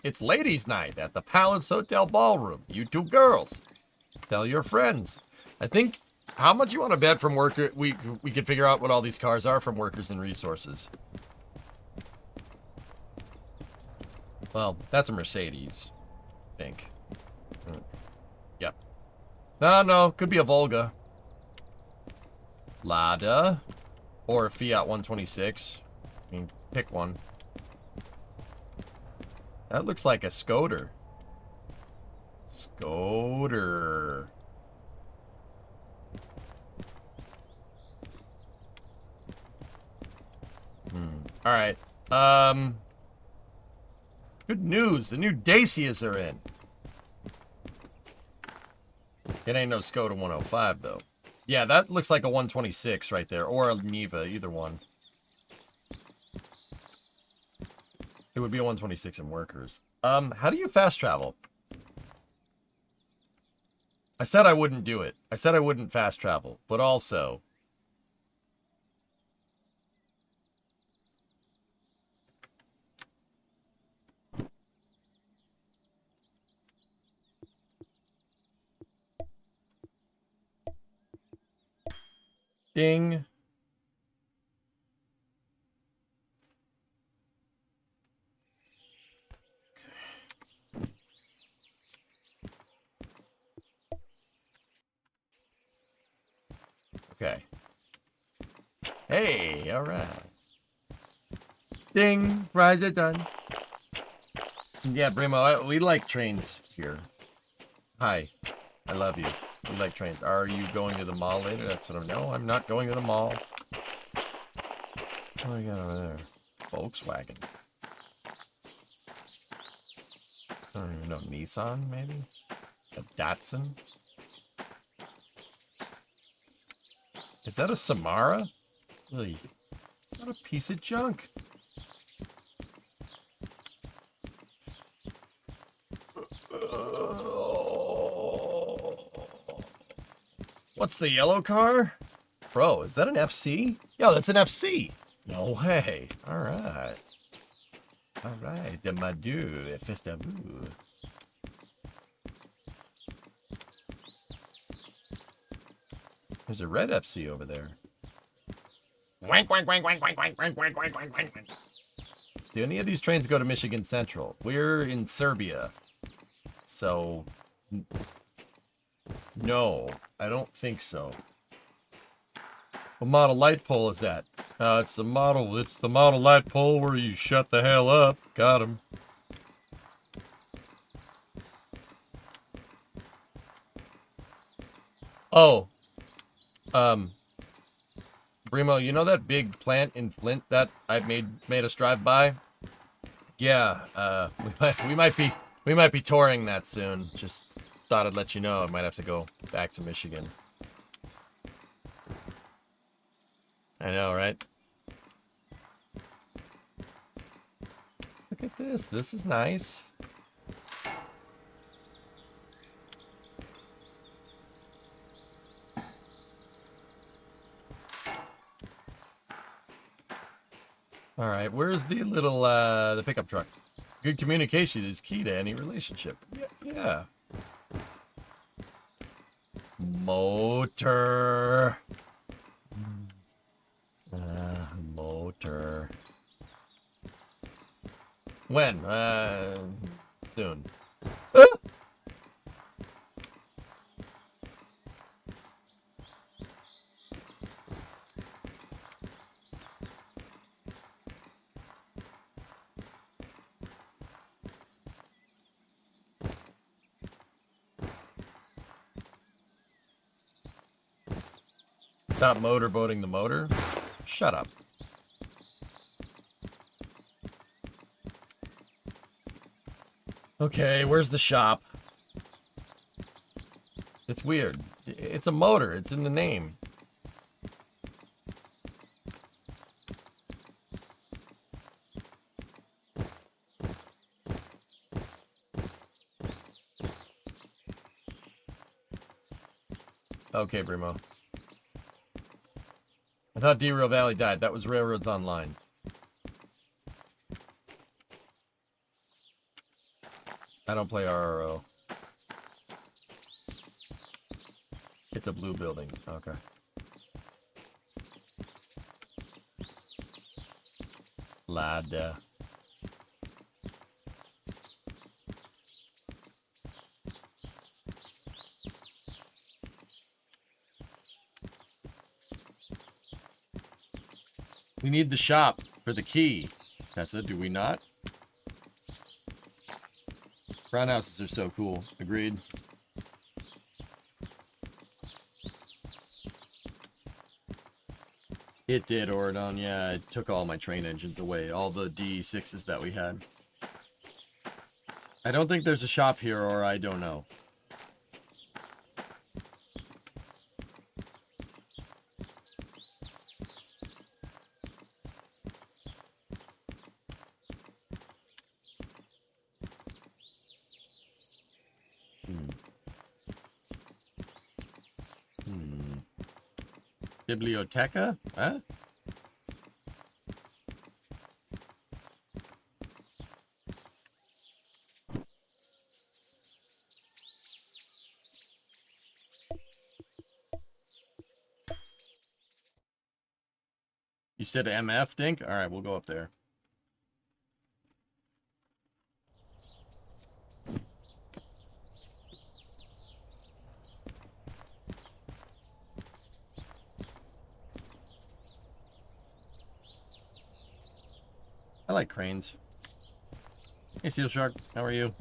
It's ladies' night at the Palace Hotel Ballroom. You two girls. Tell your friends. I think, how much you want to bet from worker, we can figure out what all these cars are from Workers and Resources. Well, that's a Mercedes, I think. Yep. No, could be a Volga. Lada. Or a Fiat 126. I mean, pick one. That looks like a Skoder. Skoder. Alright. Good news. The new Dacias are in. It ain't no Skoda 105, though. Yeah, that looks like a 126 right there. Or a Niva, either one. It would be a 126 in Workers. How do you fast travel? I said I wouldn't do it. I said I wouldn't fast travel. But also... Ding. Okay. Hey, all right. Ding. Rides are done. Yeah, Brimo, we like trains here. Hi. I love you. We like trains. Are you going to the mall later? That's what I'm... No, I'm not going to the mall. What do we got over there? Volkswagen. I don't even know. Nissan, maybe? A Datsun? Is that a Samara? Really? What a piece of junk. What's the yellow car? Bro, is that an FC? Yo, that's an FC. No way. All right. All right. De Madu, Festavu. There's a red FC over there. Wank, wank, wank, wank, wank, wank, wank, wank, wank, wank, wank. Do any of these trains go to Michigan Central? We're in Serbia. So... No, I don't think so. What model light pole is that? It's the model light pole where you shut the hell up. Got him. Oh. Brimo, you know that big plant in Flint that I made us drive by? Yeah, we might be touring that soon. Just thought I'd let you know. I might have to go back to Michigan. I know, right? Look at this. This is nice. All right, where's the little the pickup truck? Good communication is key to any relationship. Yeah. Motor. Motor. When? Soon. Stop motorboating the motor? Shut up. Okay, where's the shop? It's weird. It's a motor. It's in the name. Okay, Brimo. I thought Derail Valley died. That was Railroads Online. I don't play RRO. It's a blue building. Okay. Lada. We need the shop for the key. Tessa, do we not? Brown houses are so cool. Agreed. It did, Oridon. Yeah, it took all my train engines away. All the DE6s that we had. I don't think there's a shop here, or I don't know. Biblioteca? Huh? You said MF, Dink? Alright, we'll go up there. I like cranes. Hey, Seal Shark. How are you?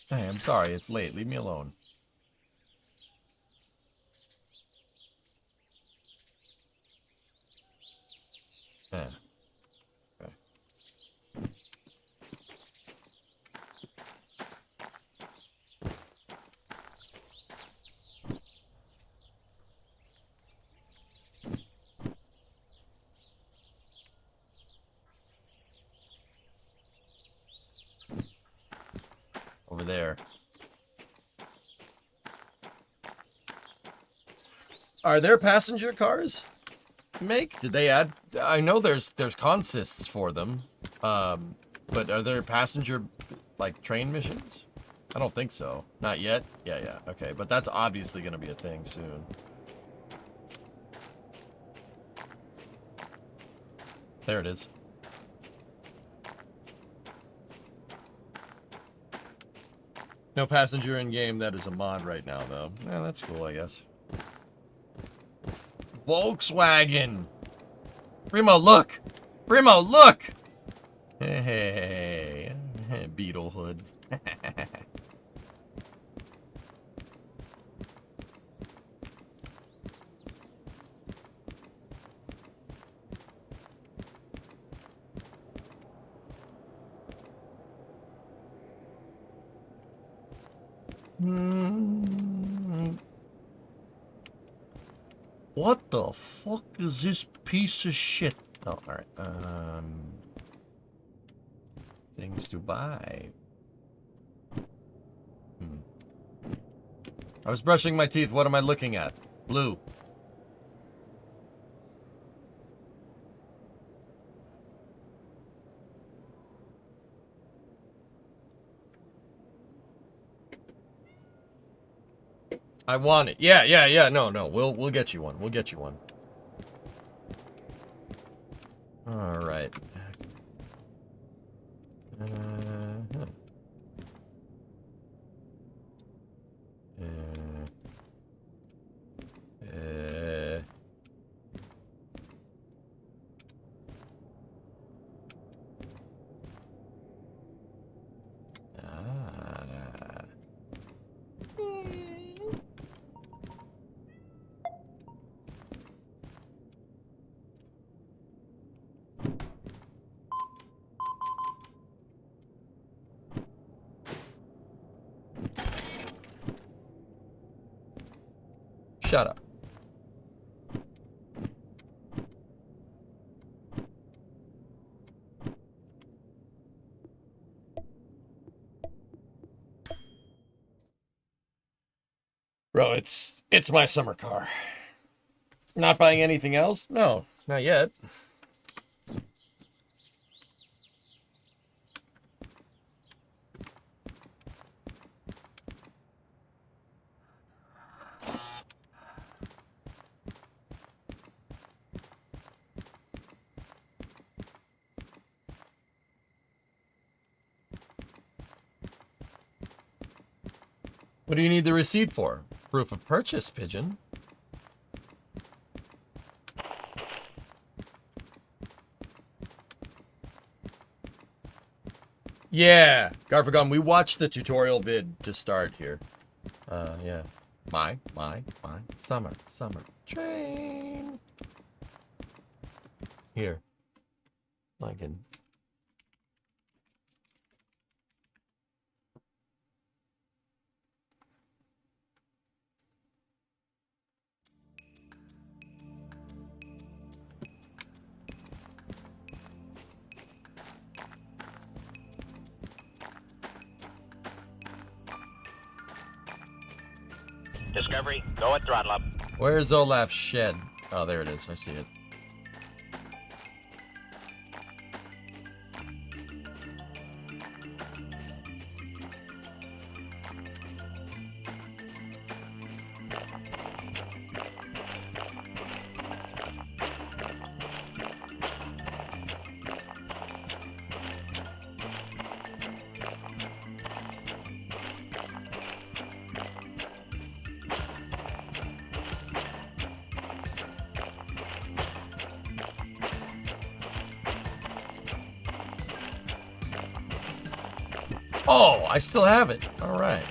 Hey, I'm sorry. It's late. Leave me alone. Eh. Okay. Over there. Are there passenger cars? Make? Did they add? I know there's consists for them, but are there passenger like train missions? I don't think so. Not yet. Yeah. Okay, but that's obviously going to be a thing soon. There it is. No passenger in game. That is a mod right now, though. Yeah, that's cool, I guess. Volkswagen. Primo, look. Primo, look. Hey, Beetle Hood. What the fuck is this piece of shit? Oh, alright. Things to buy. I was brushing my teeth. What am I looking at? Blue. I want it. Yeah. No. We'll get you one. We'll get you one. All right. Shut up. Bro, it's my summer car. Not buying anything else? No, not yet. What do you need the receipt for? Proof of purchase, Pigeon. Yeah, Garfagon, we watched the tutorial vid to start here. Yeah. My summer train. Here. I can. Discovery, go at throttle up. Where's Olaf's shed? Oh, there it is. I see it. Oh, I still have it. All right.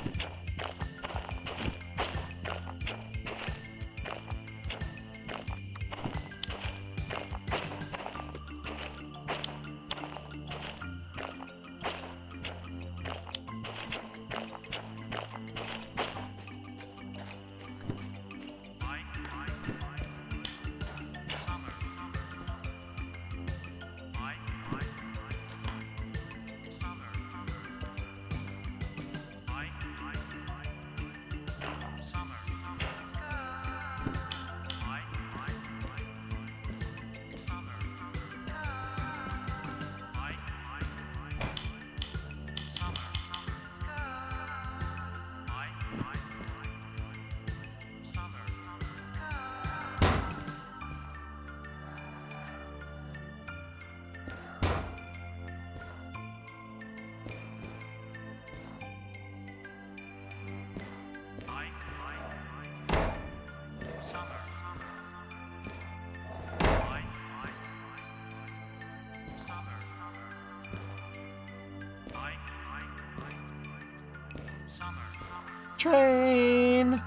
Train.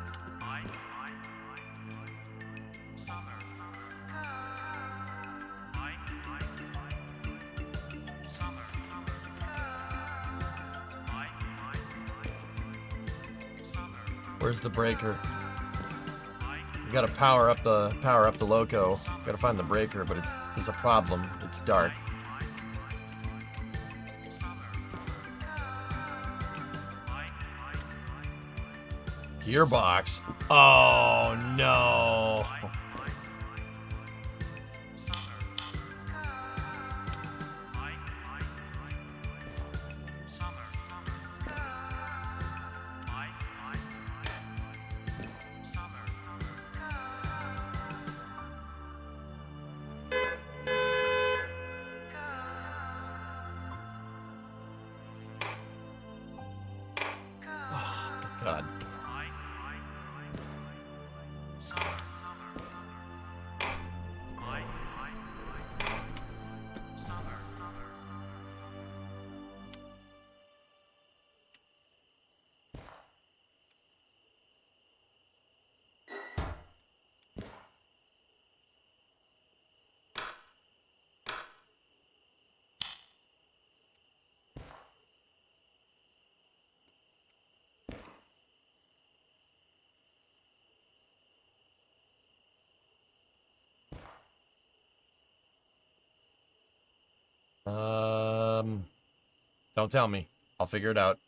Where's the breaker? You gotta power up the loco. Gotta find the breaker, but there's a problem. It's dark. Gearbox. Oh no. God. Don't tell me. I'll figure it out.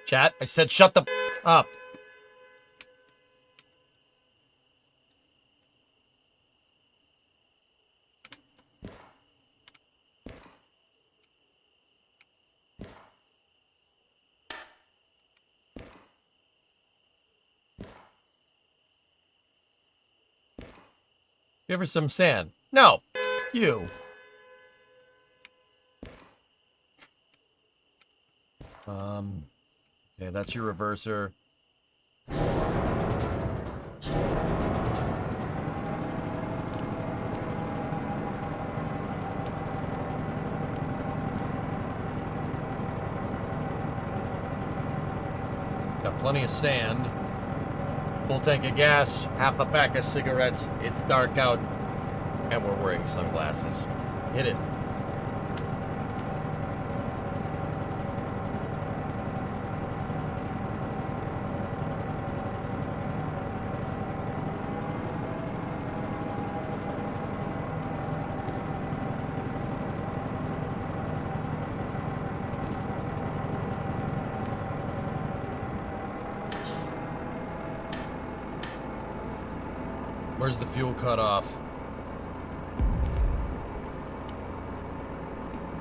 Chat, I said shut the up. Give her some sand. No, you. Okay, that's your reverser. Got plenty of sand. Full tank of gas, half a pack of cigarettes. It's dark out, and we're wearing sunglasses. Hit it. Where's the fuel cutoff?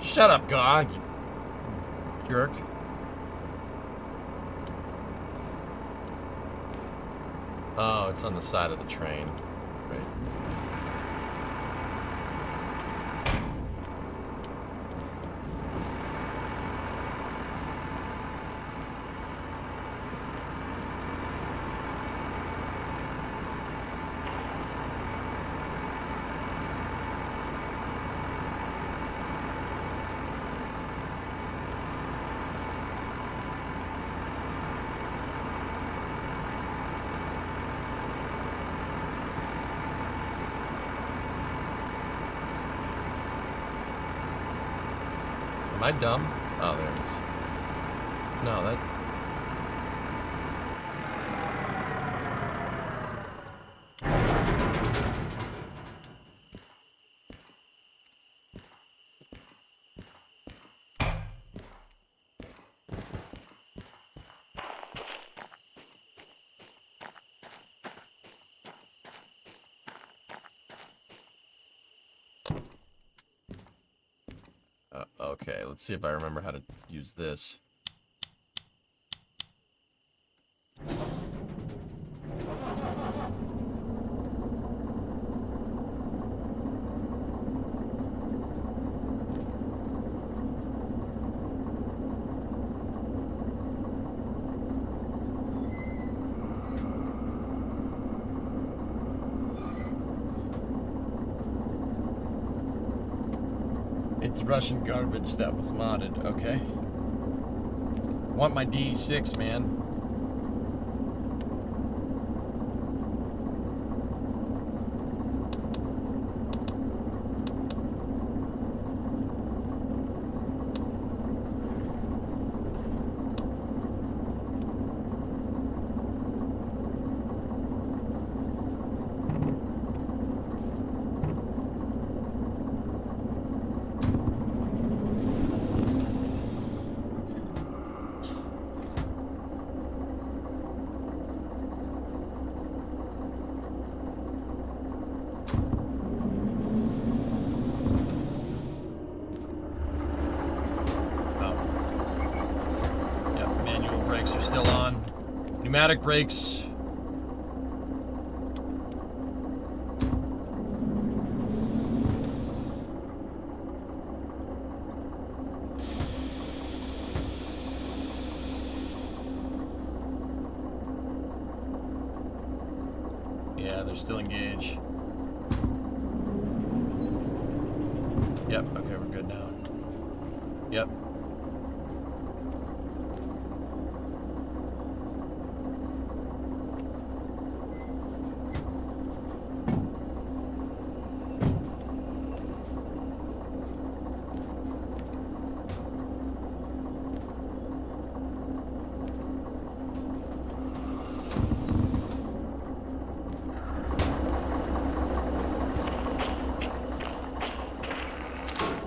Shut up, God, you jerk. Oh, it's on the side of the train. Right. Am I dumb? Oh, there it is. No, that... Okay, let's see if I remember how to use this. It's Russian garbage that was modded, okay. Want my DE6, man. brakes are still on. Pneumatic brakes. Yeah, they're still engaged. Yep, okay, we're good now. Yep.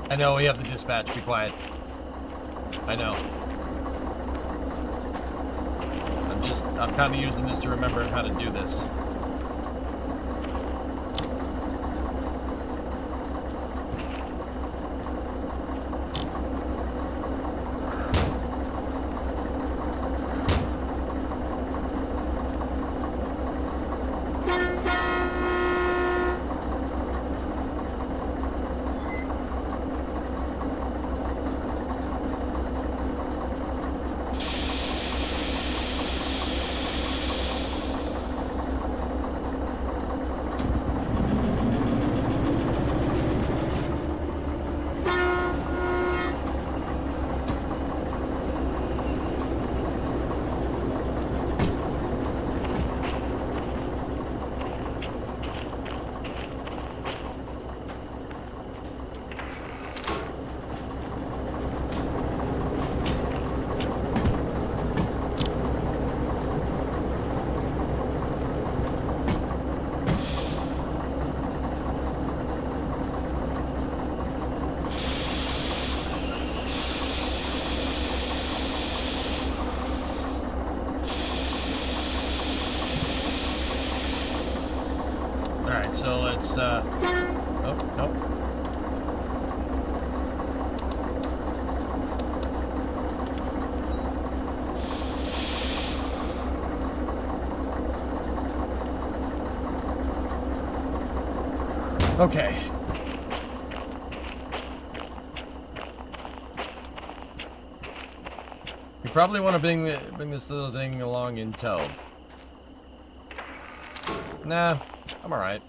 I know, we have to dispatch. Be quiet. I know. I'm kind of using this to remember how to do this. Alright, so let's, oh, nope. Okay. You probably want to bring this little thing along in tow. Nah, I'm alright.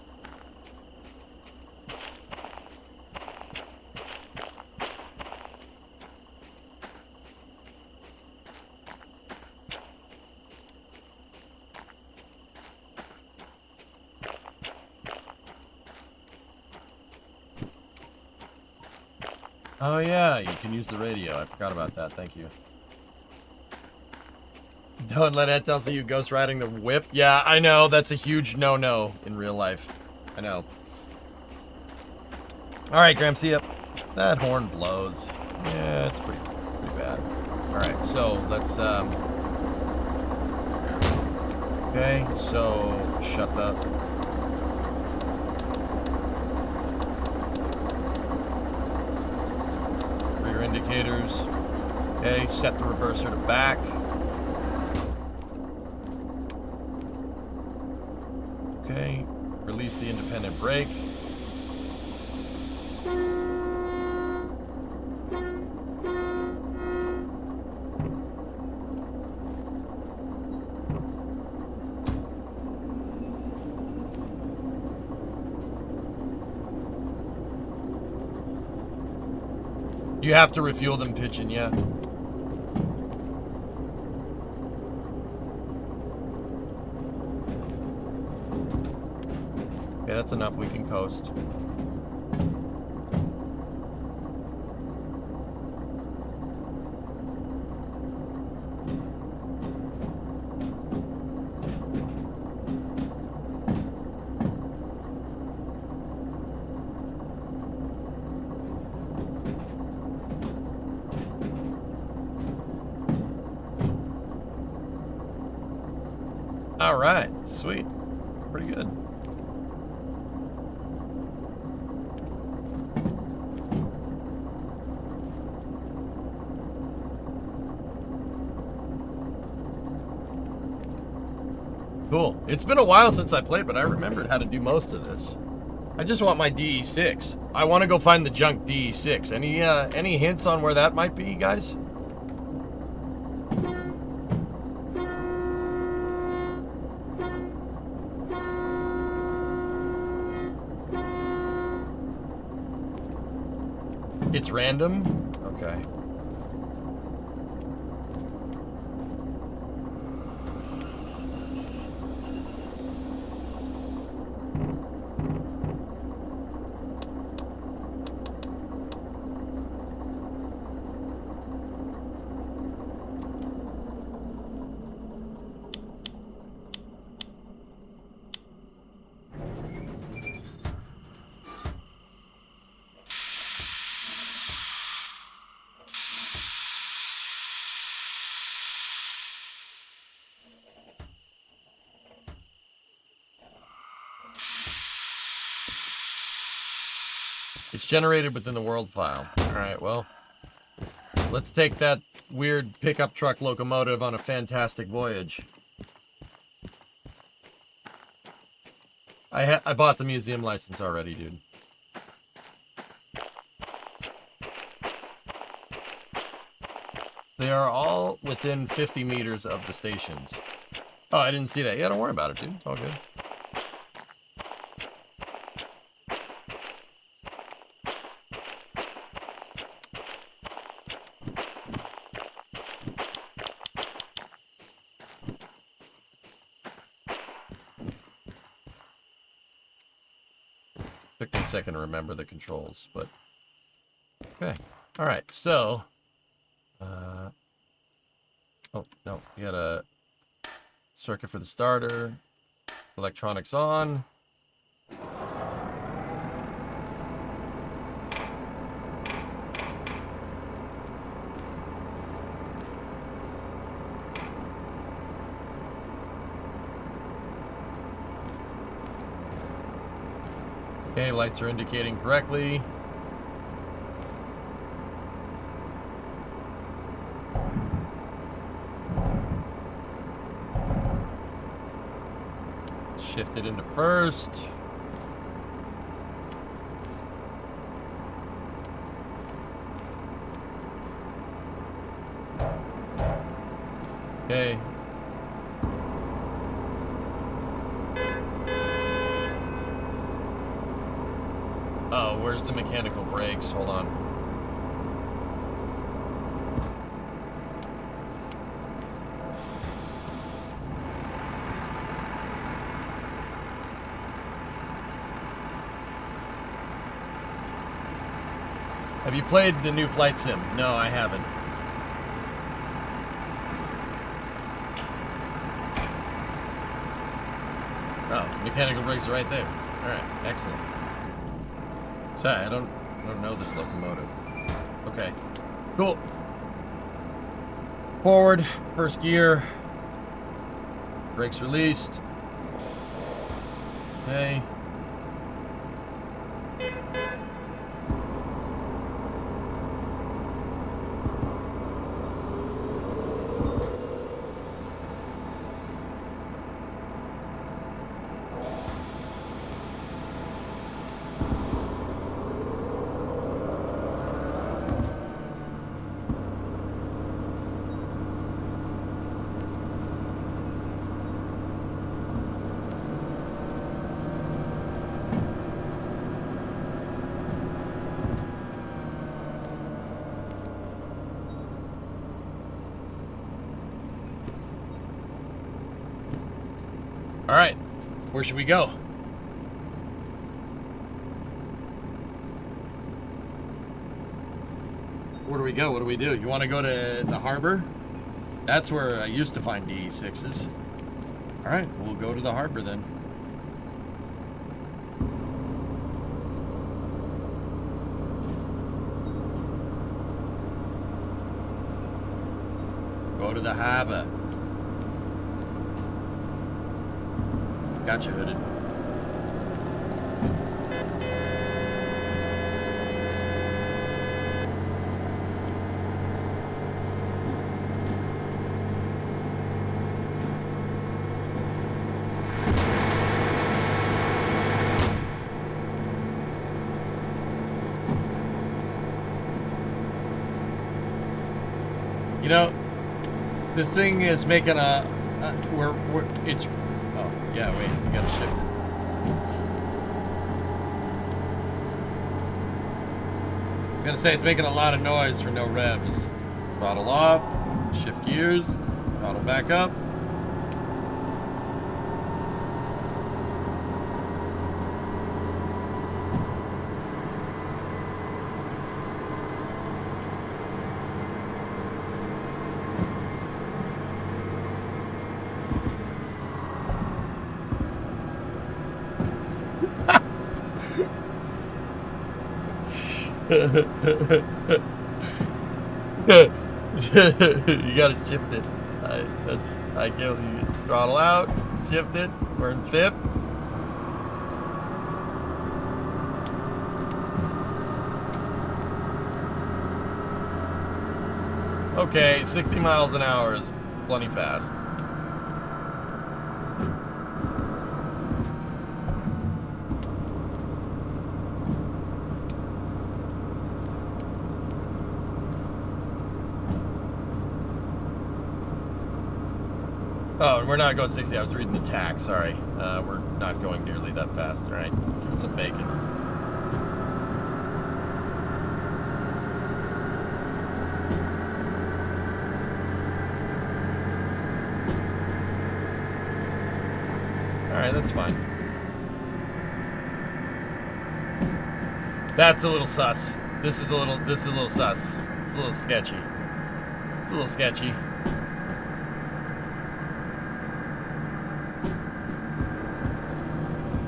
Oh yeah, you can use the radio. I forgot about that. Thank you. Don't let Ed see you ghost riding the whip. Yeah, I know. That's a huge no-no in real life. I know. Alright, Graham, see ya. That horn blows. Yeah, it's pretty bad. Alright, so let's, okay, so shut up. Rear indicators. Okay, set the reverser to back. Okay, release the independent brake. You have to refuel them, Pigeon, yeah. Okay, that's enough. We can coast. All right, sweet. Pretty good. Cool. It's been a while since I played, but I remembered how to do most of this. I just want my DE6. I want to go find the junk DE6. Any hints on where that might be, guys? It's random? Okay. It's generated within the world file. Alright, well, let's take that weird pickup truck locomotive on a fantastic voyage. I bought the museum license already, dude. They are all within 50 meters of the stations. Oh, I didn't see that. Yeah, don't worry about it, dude. It's all good. Took me a second to remember the controls, but okay. All right, so oh no, you got a circuit for the starter, electronics on. Okay, lights are indicating correctly. Shift it into first. Okay. Oh, where's the mechanical brakes? Hold on. Have you played the new Flight Sim? No, I haven't. Oh, mechanical brakes are right there. Alright, excellent. Sorry, I don't know this locomotive. Okay, cool. Forward, first gear. Brakes released. Okay. All right, where should we go? Where do we go? What do we do? You want to go to the harbor? That's where I used to find DE6s. All right, we'll go to the harbor then. Go to the harbor. Gotcha, Hooded. You know, this thing is making a. It's. Oh yeah, wait, we gotta shift it. I was gonna say it's making a lot of noise for no revs. Throttle off, shift gears, throttle back up. You gotta shift it. I can't. You throttle out, shift it. We're in fifth. Okay, 60 miles an hour is plenty fast. Oh, we're not going 60. I was reading the tach. Sorry. We're not going nearly that fast. All right. Give it some bacon. All right, that's fine. That's a little sus. This is a little sus. It's a little sketchy. It's a little sketchy.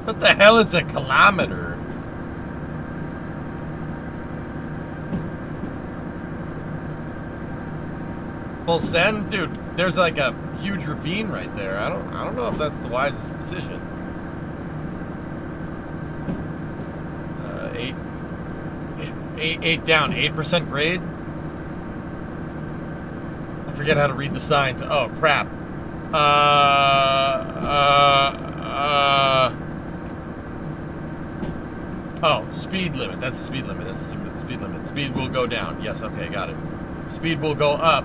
What the hell is a kilometer? Full send? Dude, there's like a huge ravine right there. I don't know if that's the wisest decision. 8 down, 8% grade? I forget how to read the signs. Oh, crap. Oh, speed limit. That's the speed limit. That's the speed limit. Speed will go down. Yes, okay, got it. Speed will go up.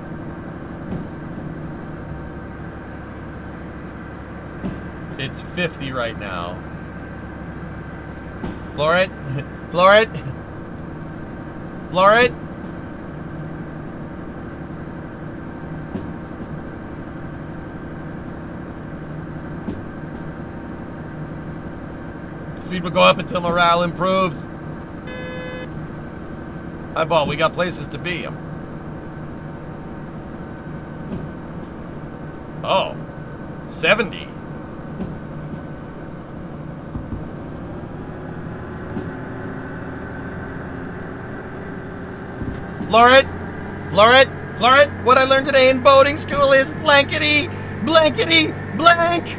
It's 50 right now. Floor it. Floor it. Floor it. Speed will go up until morale improves. Eyeball, we got places to be. Oh, 70. Floor it. Floor it. Floor it. What I learned today in boating school is blankety, blankety, blank.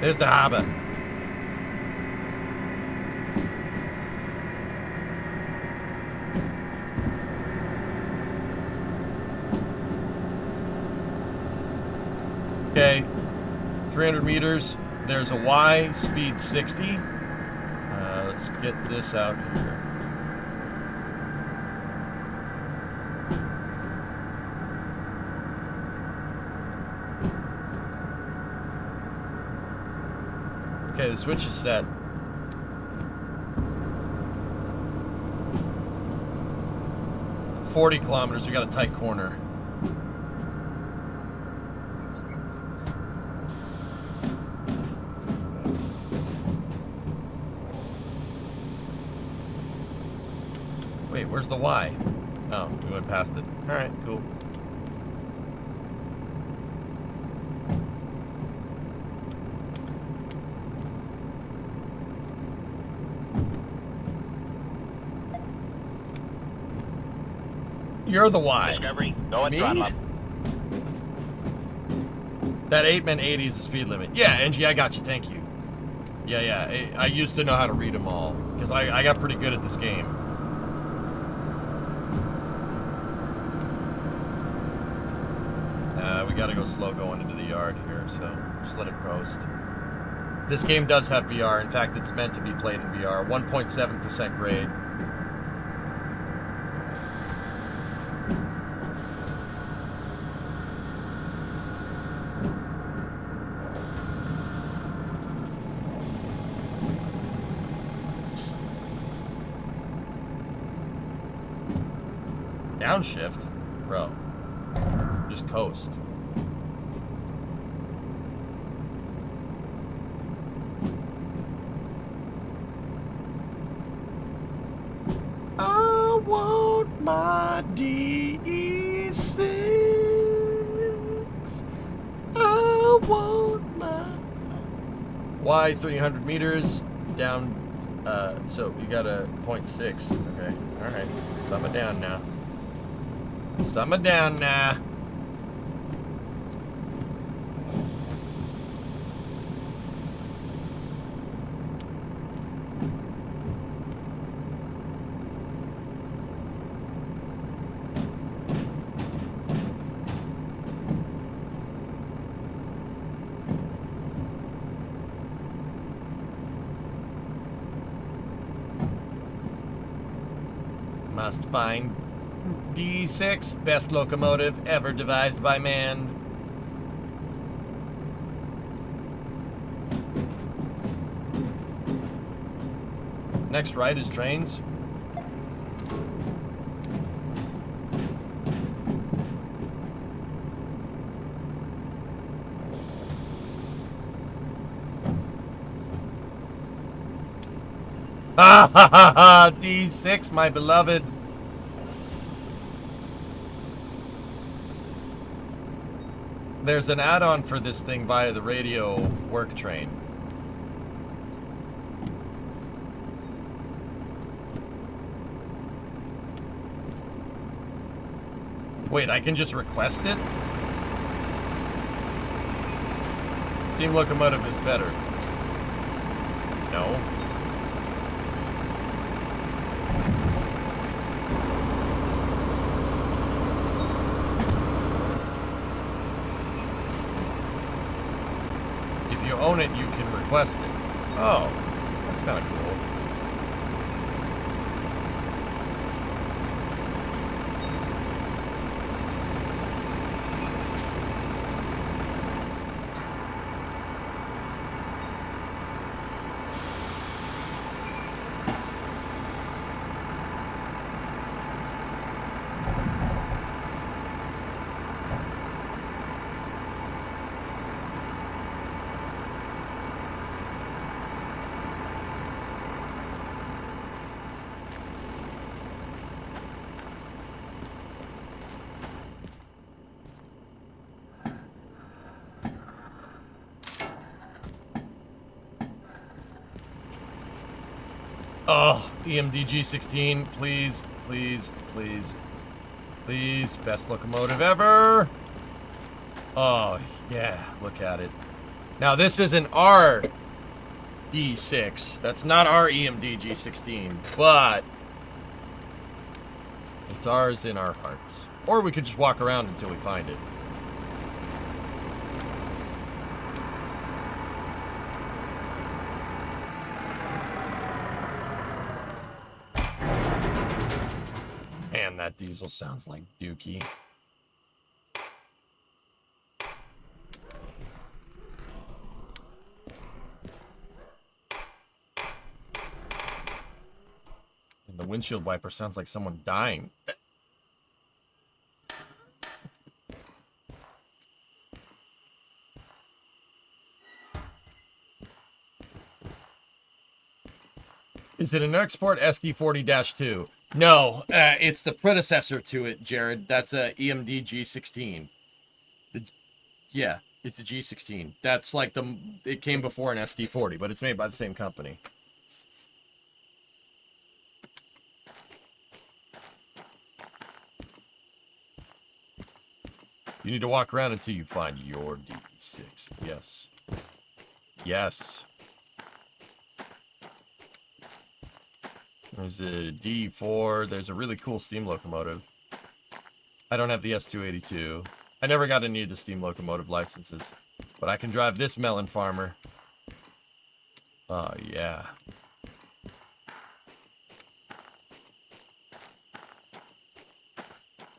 There's the harbor. Okay, 300 meters. There's a Y, speed 60. Let's get this out here. Okay, the switch is set. "40 kilometers, we got a tight corner. Wait, where's the Y? Oh, we went past it. Alright, cool. You're the Y. Discovery, go and Me? throttle up. That 8 meant 80 is the speed limit. Yeah, Angie, I got you. Thank you. Yeah. I used to know how to read them all because I got pretty good at this game. We gotta go slow going into the yard here, so just let it coast. This game does have VR. In fact, it's meant to be played in VR. 1.7% grade. Downshift? Bro. Just coast. I want my D6. I want my... Y 300 meters down. So you got a 0.6. Okay. All right. Sum it down now. Sum it down now. Must find D6, best locomotive ever devised by man. Next right is trains. Ha ha ha ha! D6, my beloved. There's an add-on for this thing via the radio work train. Wait, I can just request it? Steam locomotive is better. No. If you own it, you can request it. Oh, that's kind of cool. Oh, EMD G16, please, please, please, please. Best locomotive ever. Oh, yeah, look at it. Now, this is an R D6. That's not our EMD G16, but it's ours in our hearts. Or we could just walk around until we find it. Man, that diesel sounds like Dookie. And the windshield wiper sounds like someone dying. Is it an export SD40-2? No, it's the predecessor to it, Jared. That's a EMD G16. Yeah, it's a G16. That's like it came before an SD40, but it's made by the same company. You need to walk around until you find your D6. Yes. Yes. There's a D4. There's a really cool steam locomotive. I don't have the S282. I never got any of the steam locomotive licenses. But I can drive this melon farmer. Oh, yeah.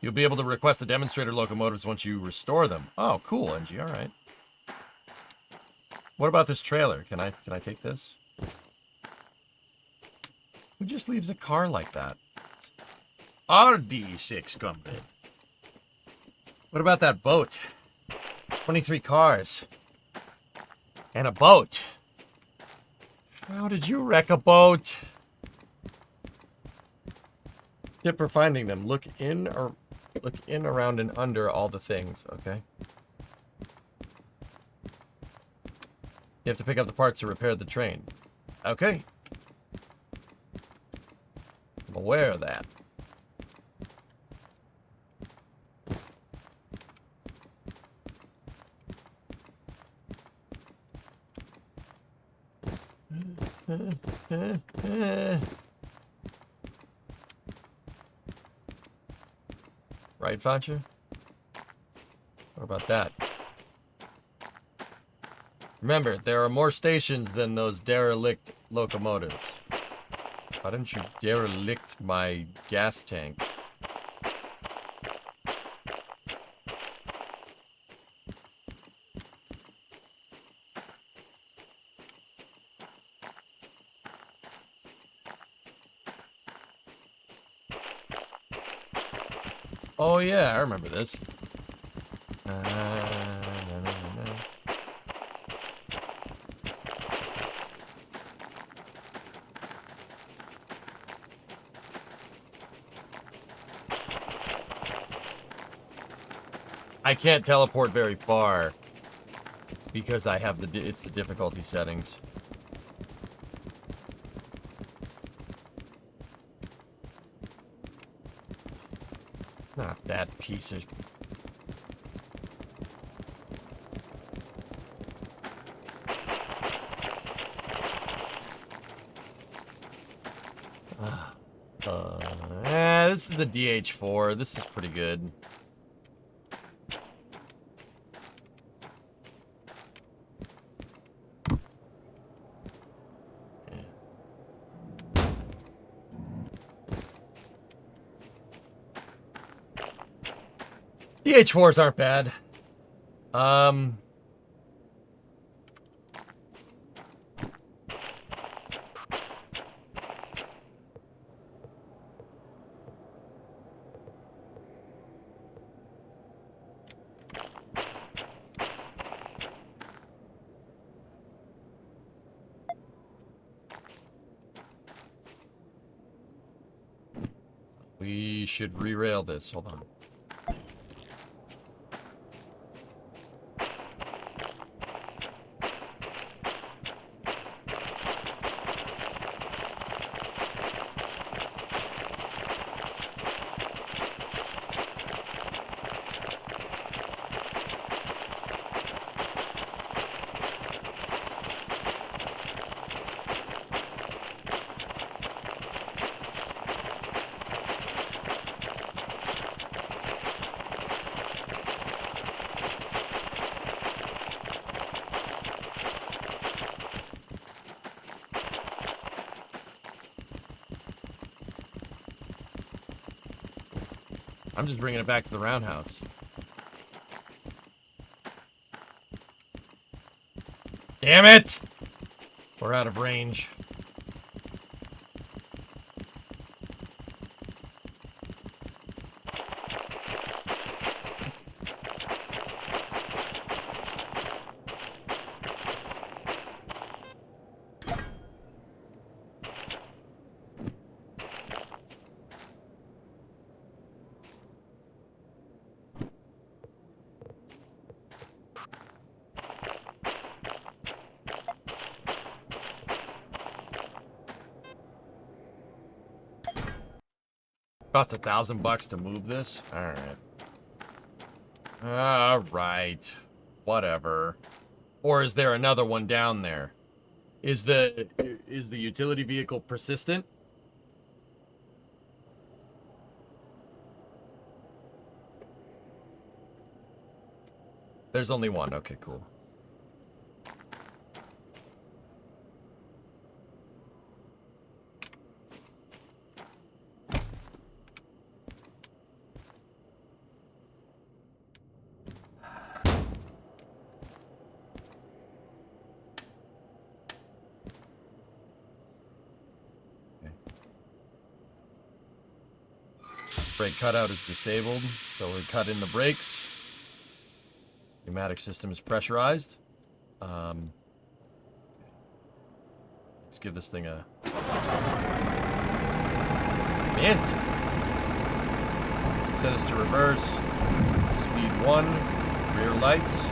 You'll be able to request the demonstrator locomotives once you restore them. Oh, cool, NG. All right. What about this trailer? Can I take this? Who just leaves a car like that? RD6 company. What about that boat? 23 cars. And a boat. How did you wreck a boat? Tip for finding them. Look in, around, and under all the things, okay? You have to pick up the parts to repair the train. Okay. I'm aware of that. Right, Facha? What about that? Remember, there are more stations than those derelict locomotives. Why didn't you derelict my gas tank? Oh yeah, I remember this. Na, na, na, na. I can't teleport very far because I have it's the difficulty settings. Not that piece of... this is a DH4. This is pretty good. DH4s aren't bad. We should re-rail this. Hold on. I'm just bringing it back to the roundhouse. Damn it! We're out of range. Cost $1,000 to move this? Alright. Alright. Whatever. Or is there another one down there? Is the utility vehicle persistent? There's only one. Okay, cool. Brake cutout is disabled, so we cut in the brakes. Pneumatic system is pressurized. Let's give this thing a mint. Set us to reverse. Speed 1. Rear lights.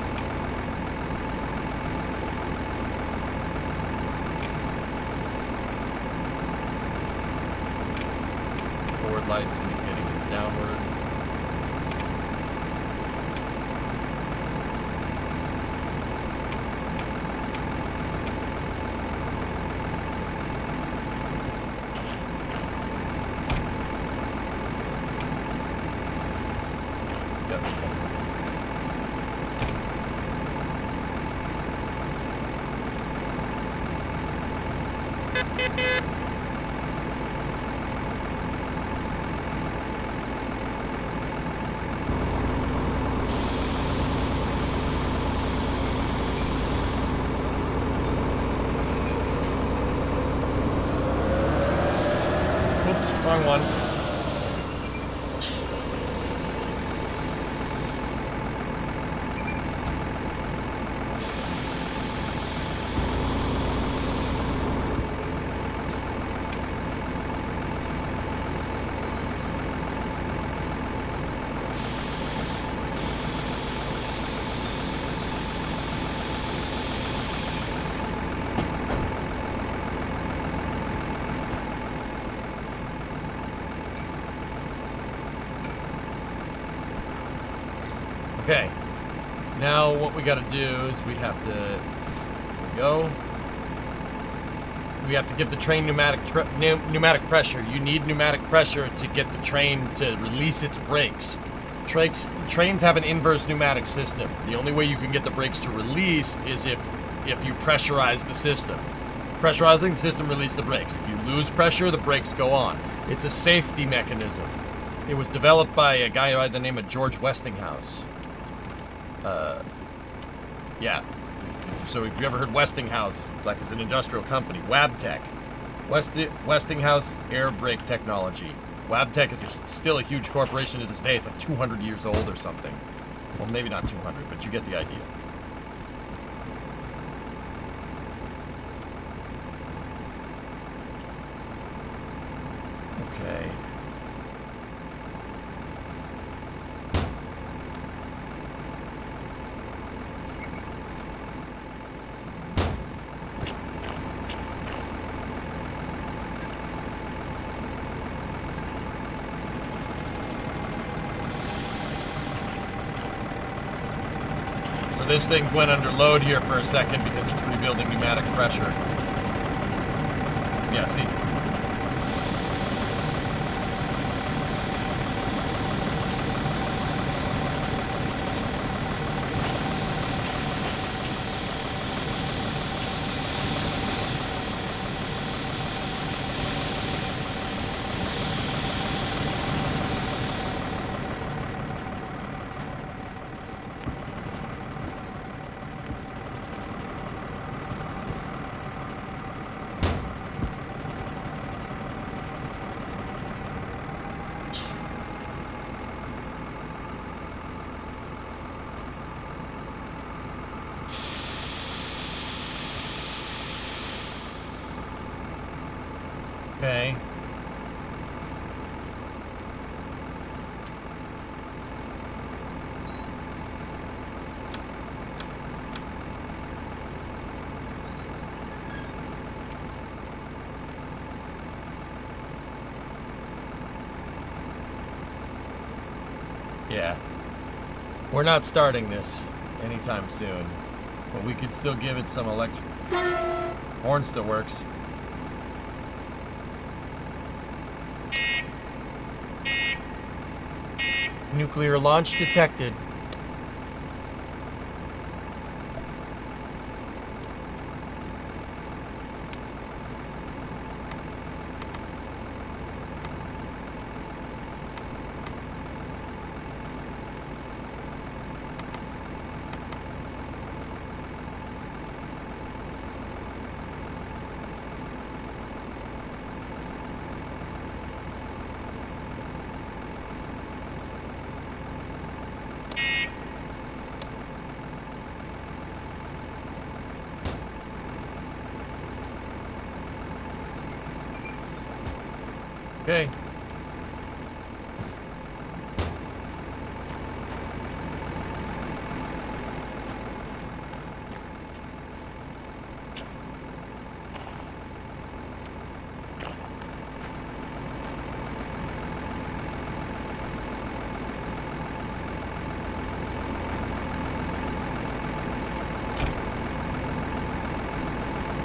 Forward lights indicating downward. Yep. Oops, wrong one. Okay. Now what we gotta do is we have to We have to give the train pneumatic pressure. You need pneumatic pressure to get the train to release its brakes. Trains have an inverse pneumatic system. The only way you can get the brakes to release is if you pressurize the system. Pressurizing the system releases the brakes. If you lose pressure, the brakes go on. It's a safety mechanism. It was developed by a guy by the name of George Westinghouse. Yeah. So if you ever heard Westinghouse, it's an industrial company. Wabtec. Westinghouse Air Brake Technology. Wabtec is still a huge corporation to this day. It's like 200 years old or something. Well, maybe not 200, but you get the idea. Okay. So this thing went under load here for a second because it's rebuilding pneumatic pressure. Yeah, see? Okay. Yeah. We're not starting this anytime soon, but we could still give it some electric. Horn still works. Nuclear launch detected. Okay.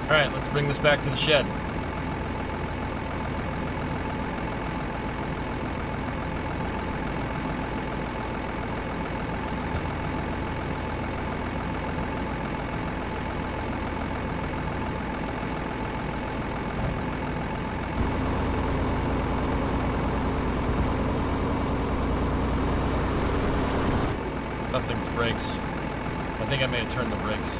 All right, let's bring this back to the shed. Something's brakes. I think I may have turned the brakes.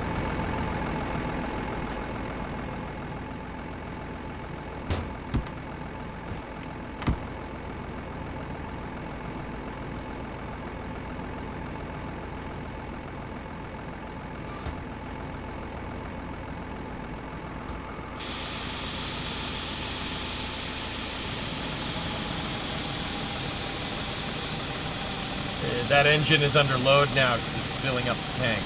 That engine is under load now because it's filling up the tank.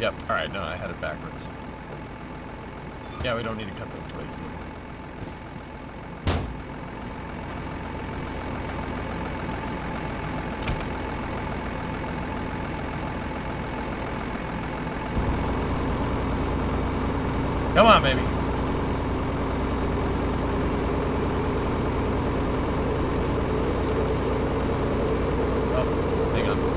Yep, alright, no, I had it backwards. Yeah, we don't need to cut those brakes in. Come on, baby. Oh, hang on.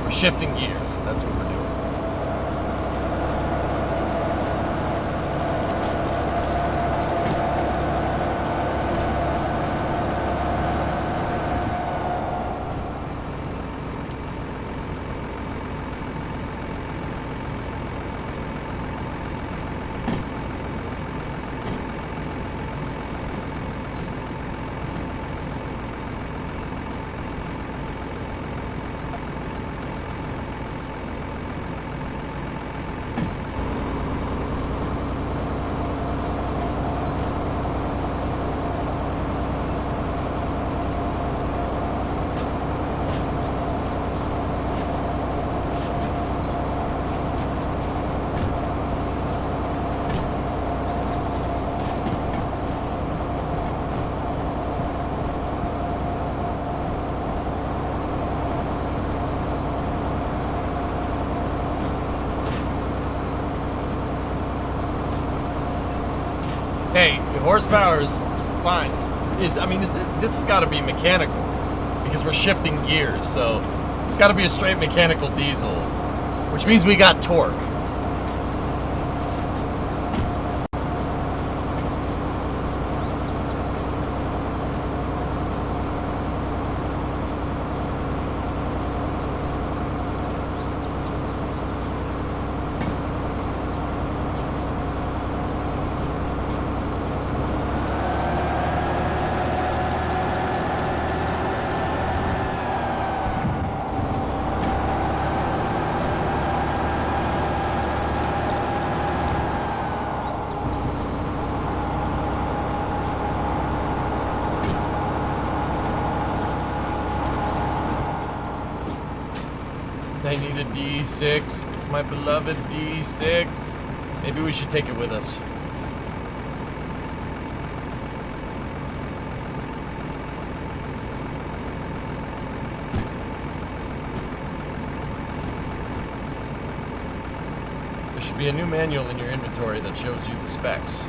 Shifting gears, that's what we're doing. Hey, the horsepower is fine. This has got to be mechanical because we're shifting gears, so it's got to be a straight mechanical diesel, which means we got torque. I need a D6, my beloved D6. Maybe we should take it with us. There should be a new manual in your inventory that shows you the specs.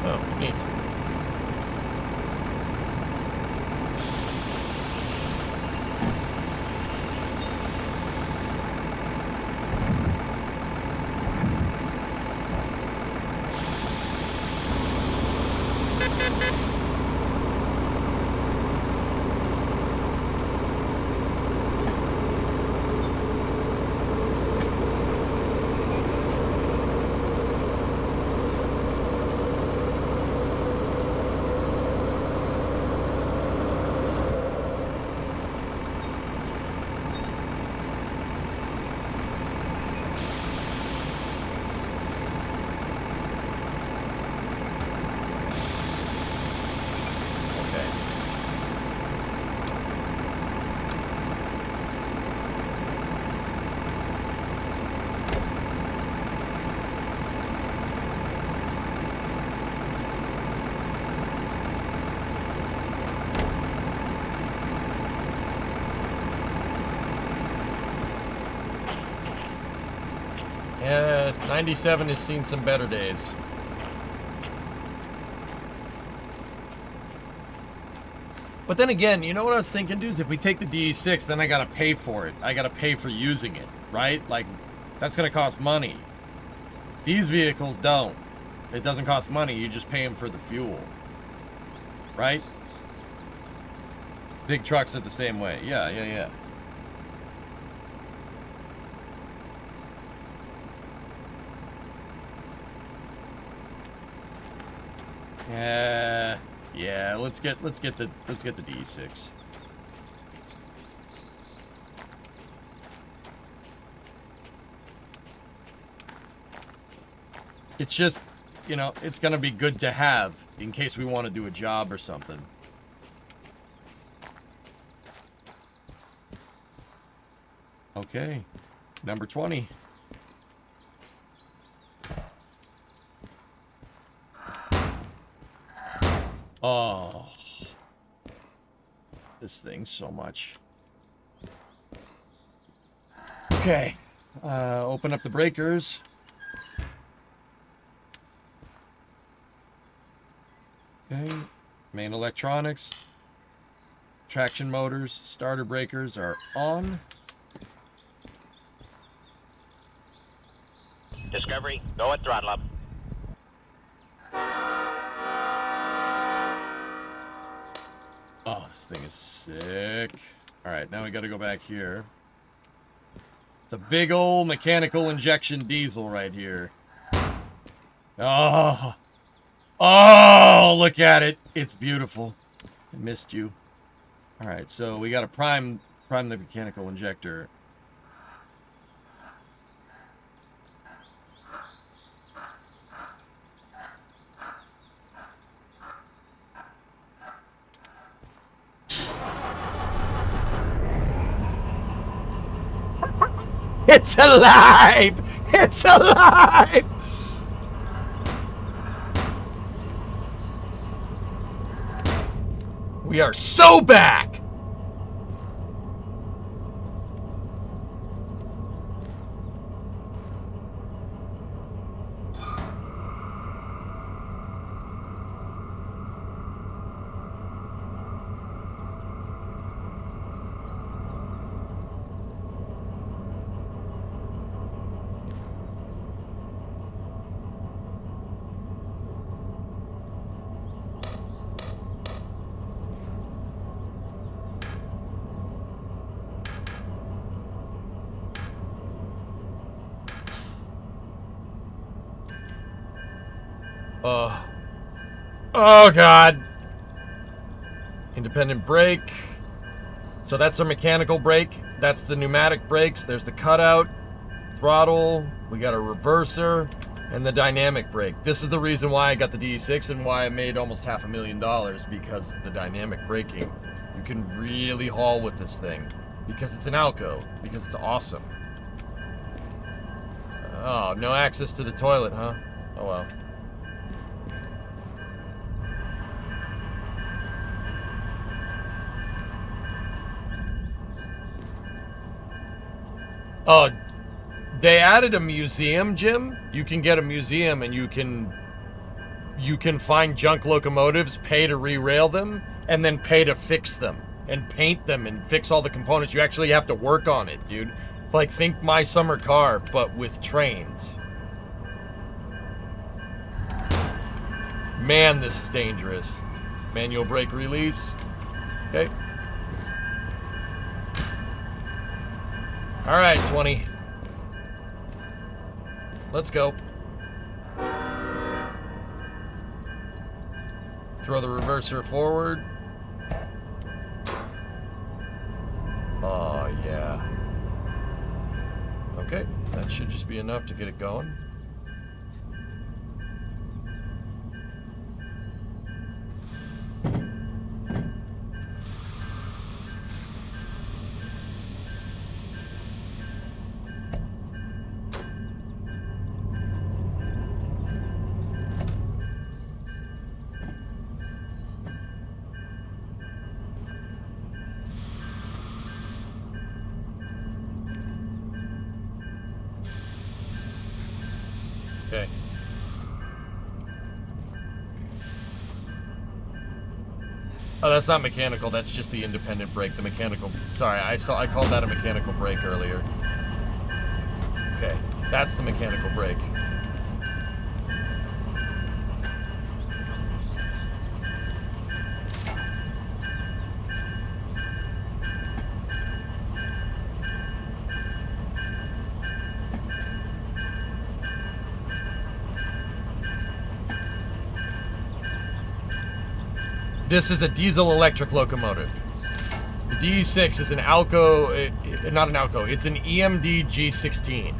Oh, neat. Yes, 97 has seen some better days. But then again, you know what I was thinking, dudes? If we take the DE6, then I gotta pay for it. I gotta pay for using it, right? Like, that's gonna cost money. These vehicles don't. It doesn't cost money, you just pay them for the fuel. Right? Big trucks are the same way. Yeah. Yeah, let's get the D6. It's just, you know, it's gonna be good to have in case we want to do a job or something. Okay, number 20. Oh, this thing so much. Okay, open up the breakers. Okay, main electronics, traction motors, starter breakers are on. Discovery, go at throttle up. Oh, this thing is sick. Alright, now we gotta go back here. It's a big old mechanical injection diesel right here. Oh! Oh, look at it. It's beautiful. I missed you. Alright, so we gotta prime the mechanical injector. It's alive! It's alive! We are so back! Oh god. Independent brake. So that's our mechanical brake. That's the pneumatic brakes. There's the cutout, throttle. We got a reverser and the dynamic brake. This is the reason why I got the DE6 and why I made almost $500,000, because of the dynamic braking. You can really haul with this thing because it's an Alco, because it's awesome. Oh, no access to the toilet, huh? Oh well. Oh, they added a museum, Jim. You can get a museum and you can find junk locomotives, pay to re-rail them, and then pay to fix them and paint them and fix all the components. You actually have to work on it, dude. It's like, think My Summer Car, but with trains. Man, this is dangerous. Manual brake release. Okay. Alright, 20. Let's go. Throw the reverser forward. Oh, yeah. Okay, that should just be enough to get it going. Okay. Oh, that's not mechanical. That's just the independent brake. The mechanical. Sorry, I called that a mechanical brake earlier. Okay, that's the mechanical brake. This is a diesel-electric locomotive. The D6 is an Alco, not an Alco, it's an EMD G16.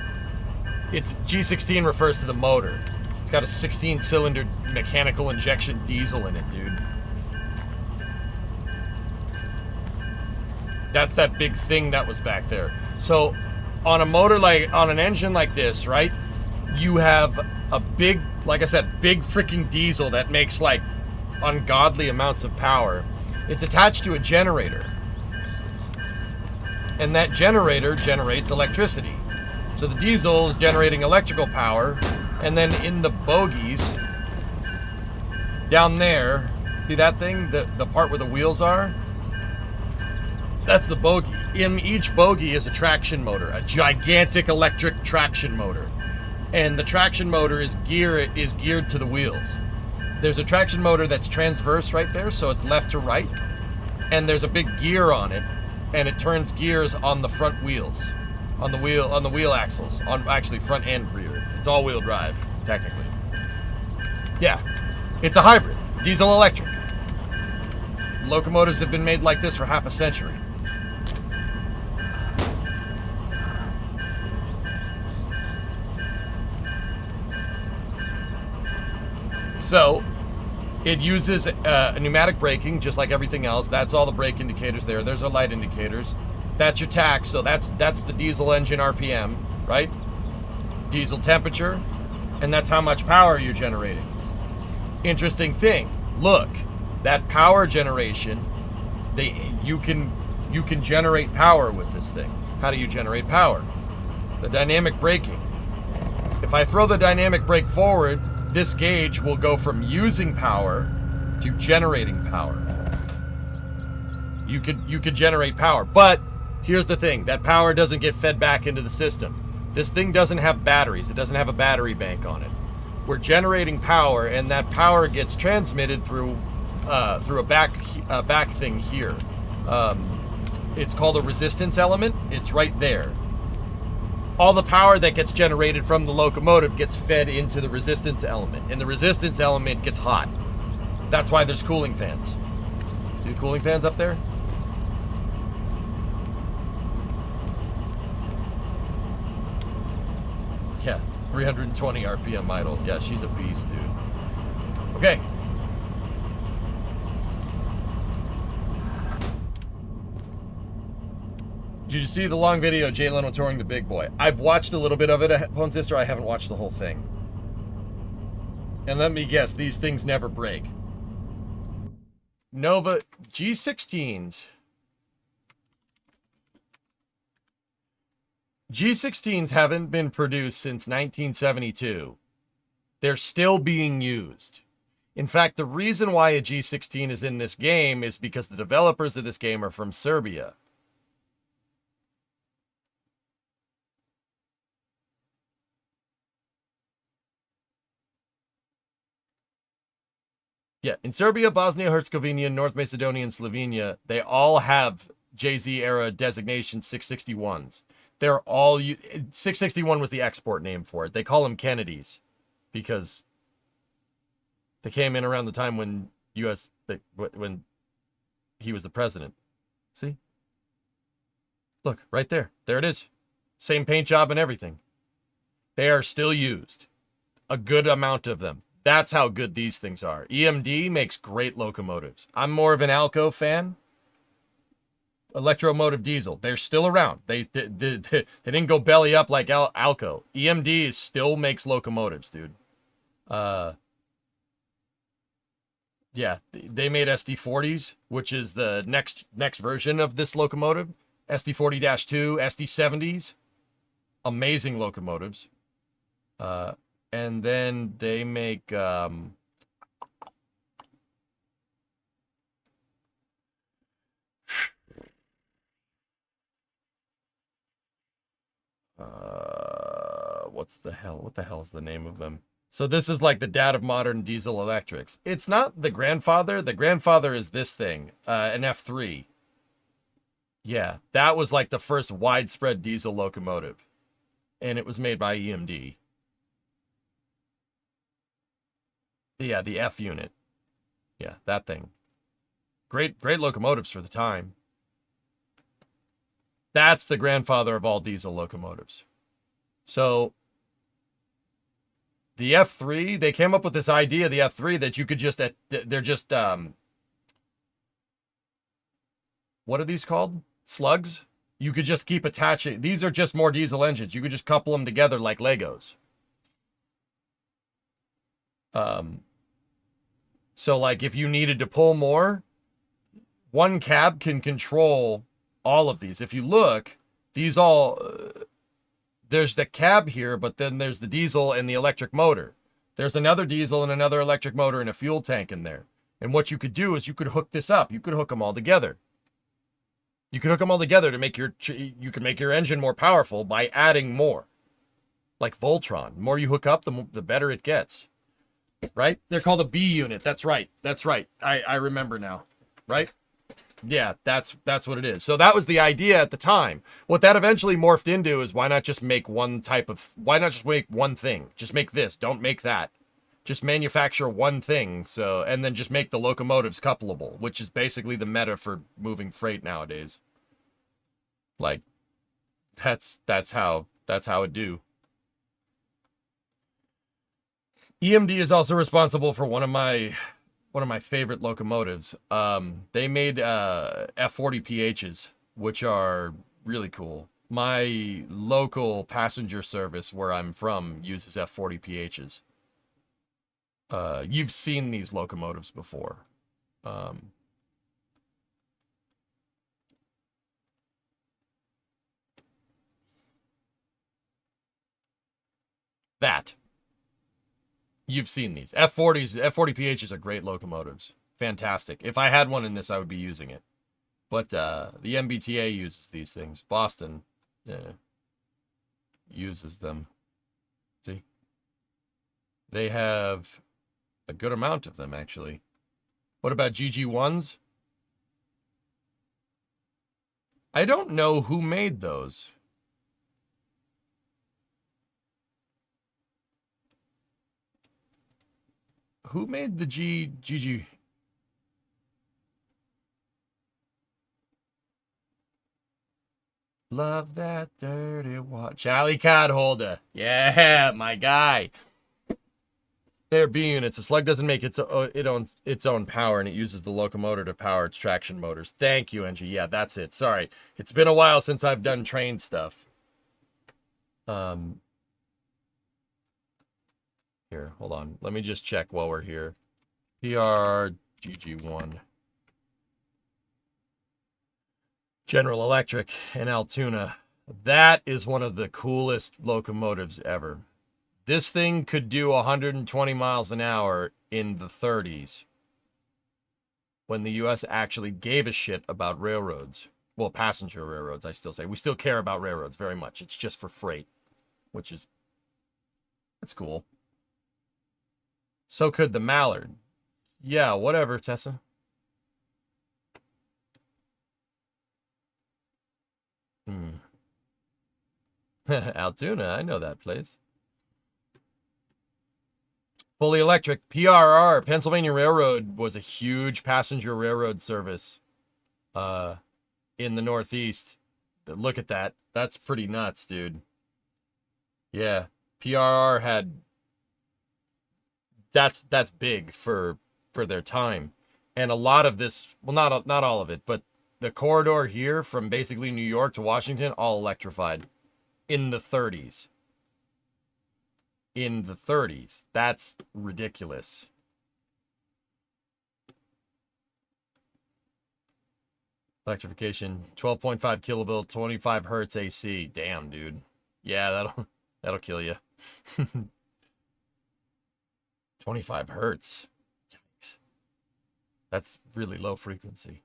It's G16 refers to the motor. It's got a 16-cylinder mechanical injection diesel in it, dude. That's that big thing that was back there. So, on a motor on an engine like this, right, you have a big, like I said, big freaking diesel that makes like ungodly amounts of power. It's attached to a generator, and that generator generates electricity. So the diesel is generating electrical power, and then in the bogies down there, see that thing, the part where the wheels are, that's the bogie. In each bogie is a traction motor, a gigantic electric traction motor, and the traction motor is geared to the wheels. There's a traction motor that's transverse right there, so it's left to right. And there's a big gear on it, and it turns gears on the front wheels. On the wheel axles. On actually front and rear. It's all-wheel drive, technically. Yeah. It's a hybrid. Diesel electric. Locomotives have been made like this for half a century. So, it uses pneumatic braking, just like everything else. That's all the brake indicators there. There's our light indicators. That's your tach, so that's the diesel engine RPM, right? Diesel temperature, and that's how much power you're generating. Interesting thing, look, that power generation, you can generate power with this thing. How do you generate power? The dynamic braking. If I throw the dynamic brake forward, this gauge will go from using power to generating power. You could generate power, but here's the thing, that power doesn't get fed back into the system. This thing doesn't have batteries. It doesn't have a battery bank on it. We're generating power, and that power gets transmitted through a back thing here. It's called a resistance element. It's right there. All the power that gets generated from the locomotive gets fed into the resistance element, and the resistance element gets hot. That's why there's cooling fans. See the cooling fans up there? Yeah, 320 RPM idle. Yeah, she's a beast, dude. Okay. Did you see the long video of Jay Leno touring the Big Boy? I've watched a little bit of it at Pwn Sister. I haven't watched the whole thing. And let me guess, these things never break. Nova G16s. G16s haven't been produced since 1972. They're still being used. In fact, the reason why a G16 is in this game is because the developers of this game are from Serbia. Yeah, in Serbia, Bosnia, Herzegovina, North Macedonia, and Slovenia, they all have JZ era designation 661s. They're all 661 was the export name for it. They call them Kennedys because they came in around the time when when he was the president. See? Look, right there. There it is. Same paint job and everything. They are still used. A good amount of them. That's how good these things are. EMD makes great locomotives. I'm more of an Alco fan. Electromotive diesel. They're still around. They didn't go belly up like Alco. EMD still makes locomotives, dude. Yeah, they made SD40s, which is the next version of this locomotive. SD40-2, SD70s. Amazing locomotives. And then they make what the hell is the name of them? So this is like the dad of modern diesel electrics. It's not the grandfather. The grandfather is this thing, an F3. Yeah, that was like the first widespread diesel locomotive. And it was made by EMD. Yeah, the F unit. Yeah, that thing. Great locomotives for the time. That's the grandfather of all diesel locomotives. So the F3, they came up with this idea, the F3, that you could just, they're just, what are these called? Slugs? You could just keep attaching. These are just more diesel engines. You could just couple them together like Legos. So like if you needed to pull more, one cab can control all of these. If you look, these all, there's the cab here, but then there's the diesel and the electric motor. There's another diesel and another electric motor and a fuel tank in there. And what you could do is you could hook this up. You could hook them all together. You could hook them all together to make you can make your engine more powerful by adding more. Like Voltron. The more you hook up, the better it gets. Right? They're called a B unit. That's right. That's right. I remember now. Right? Yeah, that's what it is. So that was the idea at the time. What that eventually morphed into is why not just make one thing? Just make this. Don't make that. Just manufacture one thing. So, and then just make the locomotives couplable, which is basically the meta for moving freight nowadays. Like, that's how it do. EMD is also responsible for one of my favorite locomotives. They made F40 PHs, which are really cool. My local passenger service where I'm from uses F40 PHs. You've seen these locomotives before. That. You've seen these. F40 PHs are great locomotives. Fantastic. If I had one in this, I would be using it. But the MBTA uses these things. Boston uses them. See? They have a good amount of them, actually. What about GG1s? I don't know who made those. Who made the GG? Love that dirty watch. Charlie Cardholder. Yeah, my guy. They're B units. A slug doesn't make its own power, and it uses the locomotive to power its traction motors. Thank you, Angie. Yeah, that's it. Sorry. It's been a while since I've done train stuff. Here, hold on. Let me just check while we're here. PRGG1. General Electric in Altoona. That is one of the coolest locomotives ever. This thing could do 120 miles an hour in the 30s when the U.S. actually gave a shit about railroads. Well, passenger railroads, I still say. We still care about railroads very much. It's just for freight, which is, that's cool. So could the Mallard. Yeah, whatever, Tessa. Altoona, I know that place. Fully electric. PRR, Pennsylvania Railroad, was a huge passenger railroad service in the Northeast. Look at that. That's pretty nuts, dude. Yeah. PRR had... That's big for their time. And a lot of this, well, not all of it, but the corridor here from basically New York to Washington, all electrified in the 30s. In the 30s. That's ridiculous. Electrification, 12.5 kilovolt, 25 hertz AC. Damn, dude. Yeah, that'll kill you. 25 hertz. Yikes. That's really low frequency.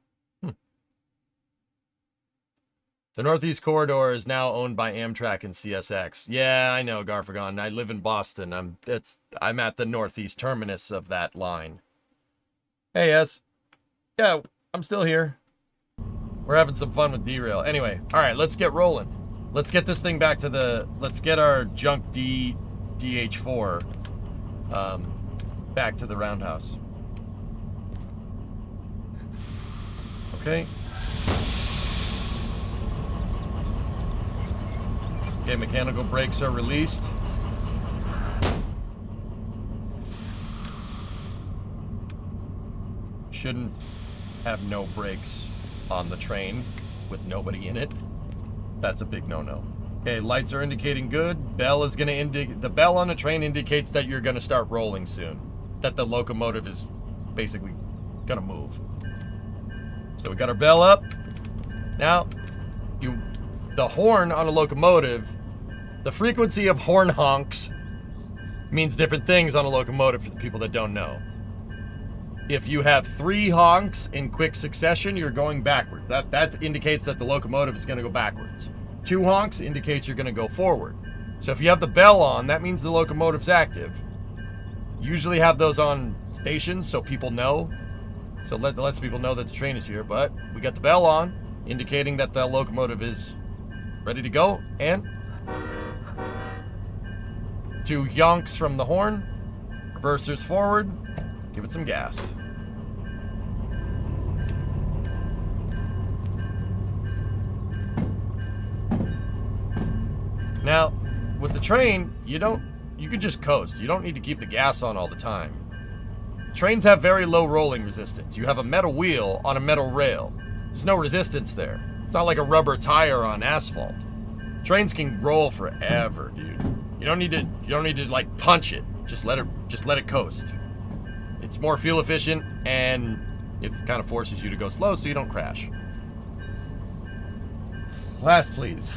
The Northeast Corridor is now owned by Amtrak and CSX. Yeah, I know, Garfagon. I live in Boston. I'm at the Northeast terminus of that line. Hey, yes. Yeah, I'm still here. We're having some fun with Derail. Anyway, all right, let's get rolling. Let's get this thing back to the... Let's get our junk DH4 back to the roundhouse. Okay. Okay, mechanical brakes are released. Shouldn't have no brakes on the train with nobody in it. That's a big no-no. Okay, lights are indicating good. Bell is going to indicate... The bell on the train indicates that you're going to start rolling soon. That the locomotive is basically going to move. So we got our bell up. Now, the horn on a locomotive, the frequency of horn honks means different things on a locomotive for the people that don't know. If you have 3 honks in quick succession, you're going backwards. That indicates that the locomotive is going to go backwards. 2 honks indicates you're going to go forward. So if you have the bell on, that means the locomotive's active. Usually have those on stations so people know. So that lets people know that the train is here. But we got the bell on, indicating that the locomotive is ready to go. And 2 yonks from the horn. Reversers forward. Give it some gas. Now, with the train, you can just coast. You don't need to keep the gas on all the time. Trains have very low rolling resistance. You have a metal wheel on a metal rail. There's no resistance there. It's not like a rubber tire on asphalt. Trains can roll forever, dude. You don't need to like punch it. Just let it coast. It's more fuel efficient and it kind of forces you to go slow so you don't crash. Last, please.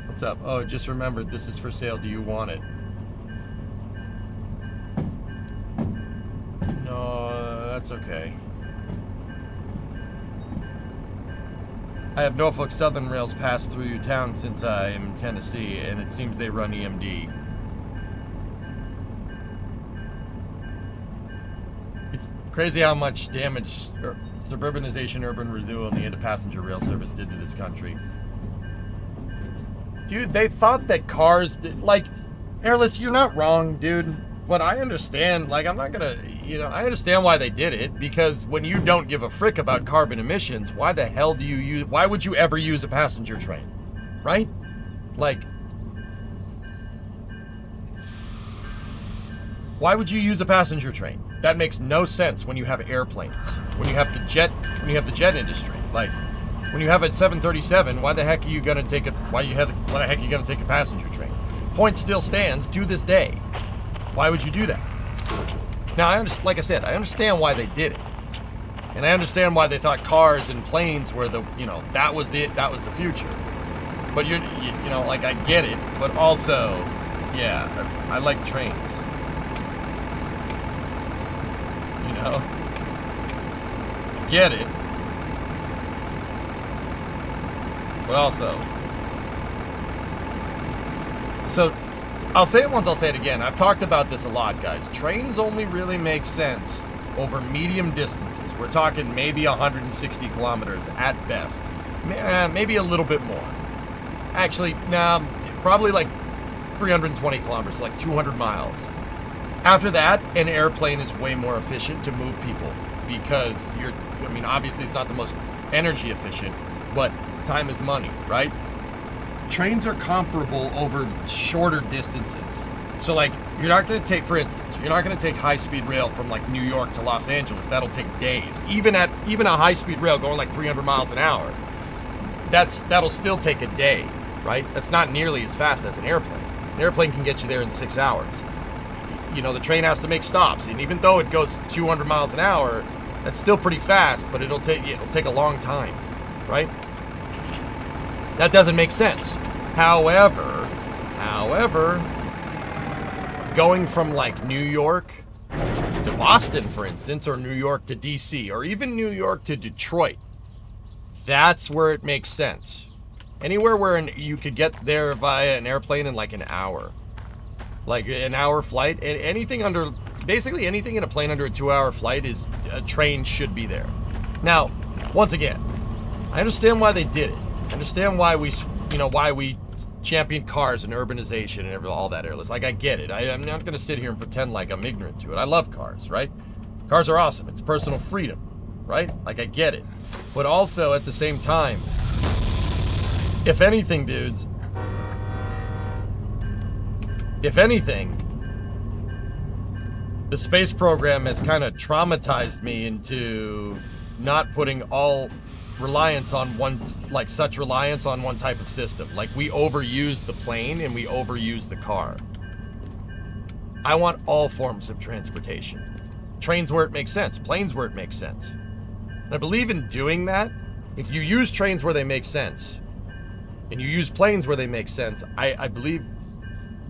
What's up? Oh, just remembered, this is for sale. Do you want it? No, that's okay. I have Norfolk Southern rails pass through your town since I am in Tennessee, and it seems they run EMD. It's crazy how much damage suburbanization, urban renewal, and the end of passenger rail service did to this country. Dude, they thought that cars, like, Airless, you're not wrong, dude. But I understand, like, I'm not gonna, I understand why they did it, because when you don't give a frick about carbon emissions, why the hell do you use, why would you ever use a passenger train? Right? Like, Why would you use a passenger train? That makes no sense when you have airplanes. When you have the jet industry. Like, when you have a 737, why the heck are you gonna take a why the heck are you gonna take a passenger train? Point still stands to this day. Why would you do that? Now, like I said, I understand why they did it. And I understand why they thought cars and planes were the, that was the future. But you know, like, I get it, but also, yeah, I like trains. You know? Get it. But also, so I'll say it once, I'll say it again. I've talked about this a lot, guys. Trains only really make sense over medium distances. We're talking maybe 160 kilometers at best. Maybe a little bit more. Actually, nah, probably like 320 kilometers, like 200 miles. After that, an airplane is way more efficient to move people because obviously it's not the most energy efficient, but time is money, right? Trains are comparable over shorter distances. So, like, you're not going to take, for instance, you're not going to take high-speed rail from, like, New York to Los Angeles. That'll take days. Even a high-speed rail going, like, 300 miles an hour, that'll still take a day, right? That's not nearly as fast as an airplane. An airplane can get you there in 6 hours. The train has to make stops. And even though it goes 200 miles an hour, that's still pretty fast, but it'll take a long time, right? That doesn't make sense. However, going from like New York to Boston, for instance, or New York to DC, or even New York to Detroit, that's where it makes sense. Anywhere where you could get there via an airplane in like an hour. Like an hour flight, basically anything in a plane under a 2-hour flight a train should be there. Now, once again, I understand why they did it. I understand why we champion cars and urbanization and all that airless. Like, I get it. I'm not going to sit here and pretend like I'm ignorant to it. I love cars, right? Cars are awesome. It's personal freedom, right? Like, I get it. But also, at the same time, if anything, dudes, the space program has kind of traumatized me into not putting all reliance on such reliance on one type of system. Like, we overuse the plane and we overuse the car. I want all forms of transportation. Trains where it makes sense, planes where it makes sense. And I believe in doing that. If you use trains where they make sense, and you use planes where they make sense, I believe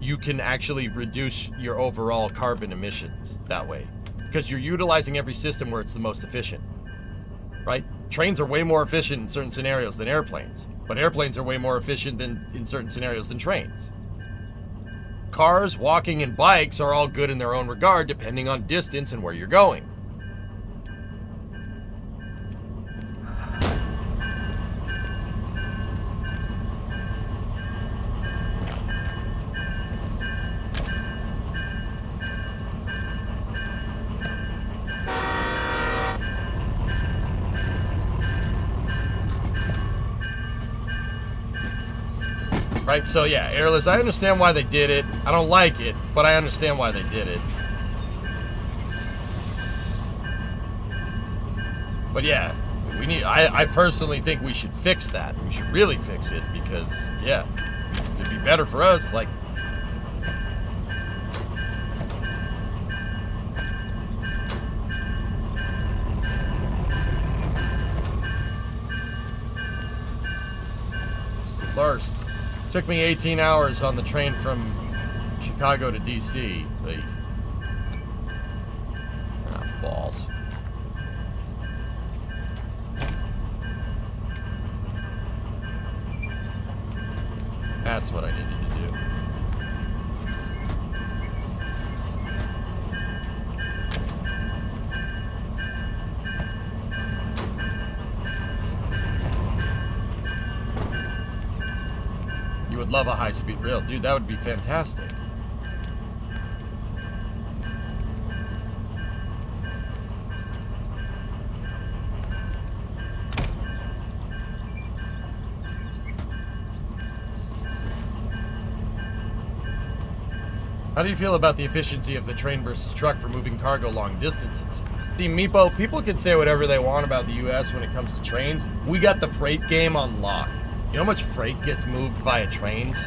you can actually reduce your overall carbon emissions that way. Because you're utilizing every system where it's the most efficient. Right? Trains are way more efficient in certain scenarios than airplanes, but airplanes are way more efficient in certain scenarios than trains. Cars, walking, and bikes are all good in their own regard depending on distance and where you're going. Right, so yeah, airless, I understand why they did it. I don't like it, but I understand why they did it. But yeah, I personally think we should fix that. We should really fix it because, yeah, it'd be better for us, like... First. Took me 18 hours on the train from Chicago to DC. Balls. That's what I needed to do. Would love a high-speed rail. Dude, that would be fantastic. How do you feel about the efficiency of the train versus truck for moving cargo long distances? See, Meepo, people can say whatever they want about the US when it comes to trains. We got the freight game on lock. You know how much freight gets moved via trains?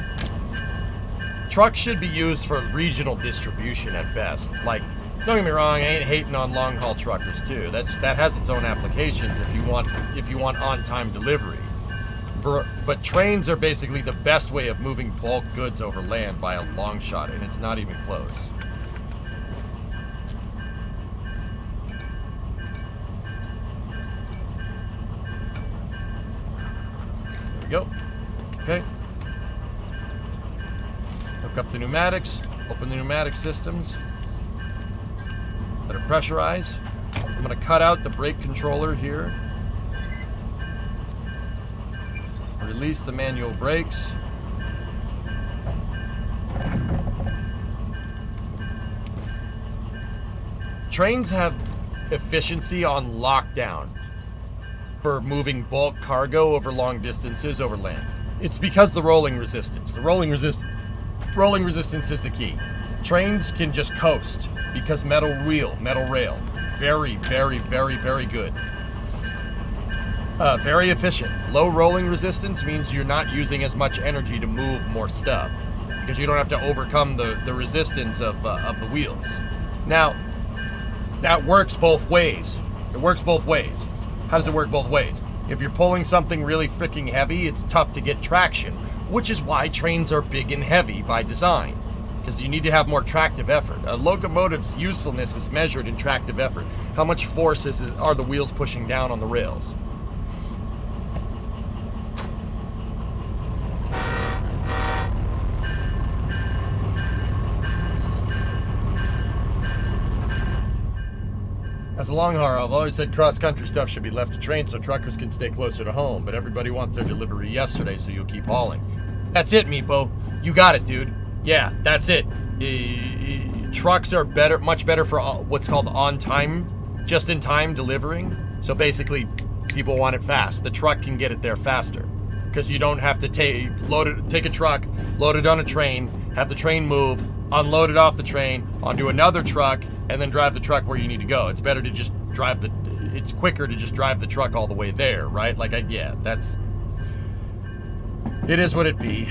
Trucks should be used for regional distribution at best. Like, don't get me wrong, I ain't hating on long haul truckers too. That has its own applications if you want on-time delivery. But trains are basically the best way of moving bulk goods over land by a long shot, and it's not even close. There we go. Okay. Hook up the pneumatics, open the pneumatic systems. Let it pressurize. I'm gonna cut out the brake controller here. Release the manual brakes. Trains have efficiency on lockdown for moving bulk cargo over long distances over land. It's because the rolling resistance. The rolling resistance is the key. Trains can just coast because metal wheel, metal rail. Very, very, very, very good. Very efficient. Low rolling resistance means you're not using as much energy to move more stuff because you don't have to overcome the resistance of the wheels. Now, that works both ways. It works both ways. How does it work both ways? If you're pulling something really freaking heavy, it's tough to get traction, which is why trains are big and heavy by design, because you need to have more tractive effort. A locomotive's usefulness is measured in tractive effort. How much force are the wheels pushing down on the rails? As a long haul, I've always said cross-country stuff should be left to trains so truckers can stay closer to home, but everybody wants their delivery yesterday, so you'll keep hauling. That's it, Meepo. You got it, dude. Yeah, that's it. Trucks are better, much better for what's called on-time, just-in-time delivering. So basically, people want it fast. The truck can get it there faster because you don't have to take a truck, load it on a train, have the train move, unload it off the train onto another truck, and then drive the truck where you need to go. It's better to just drive it's quicker to just drive the truck all the way there, right? Like, it is what it be.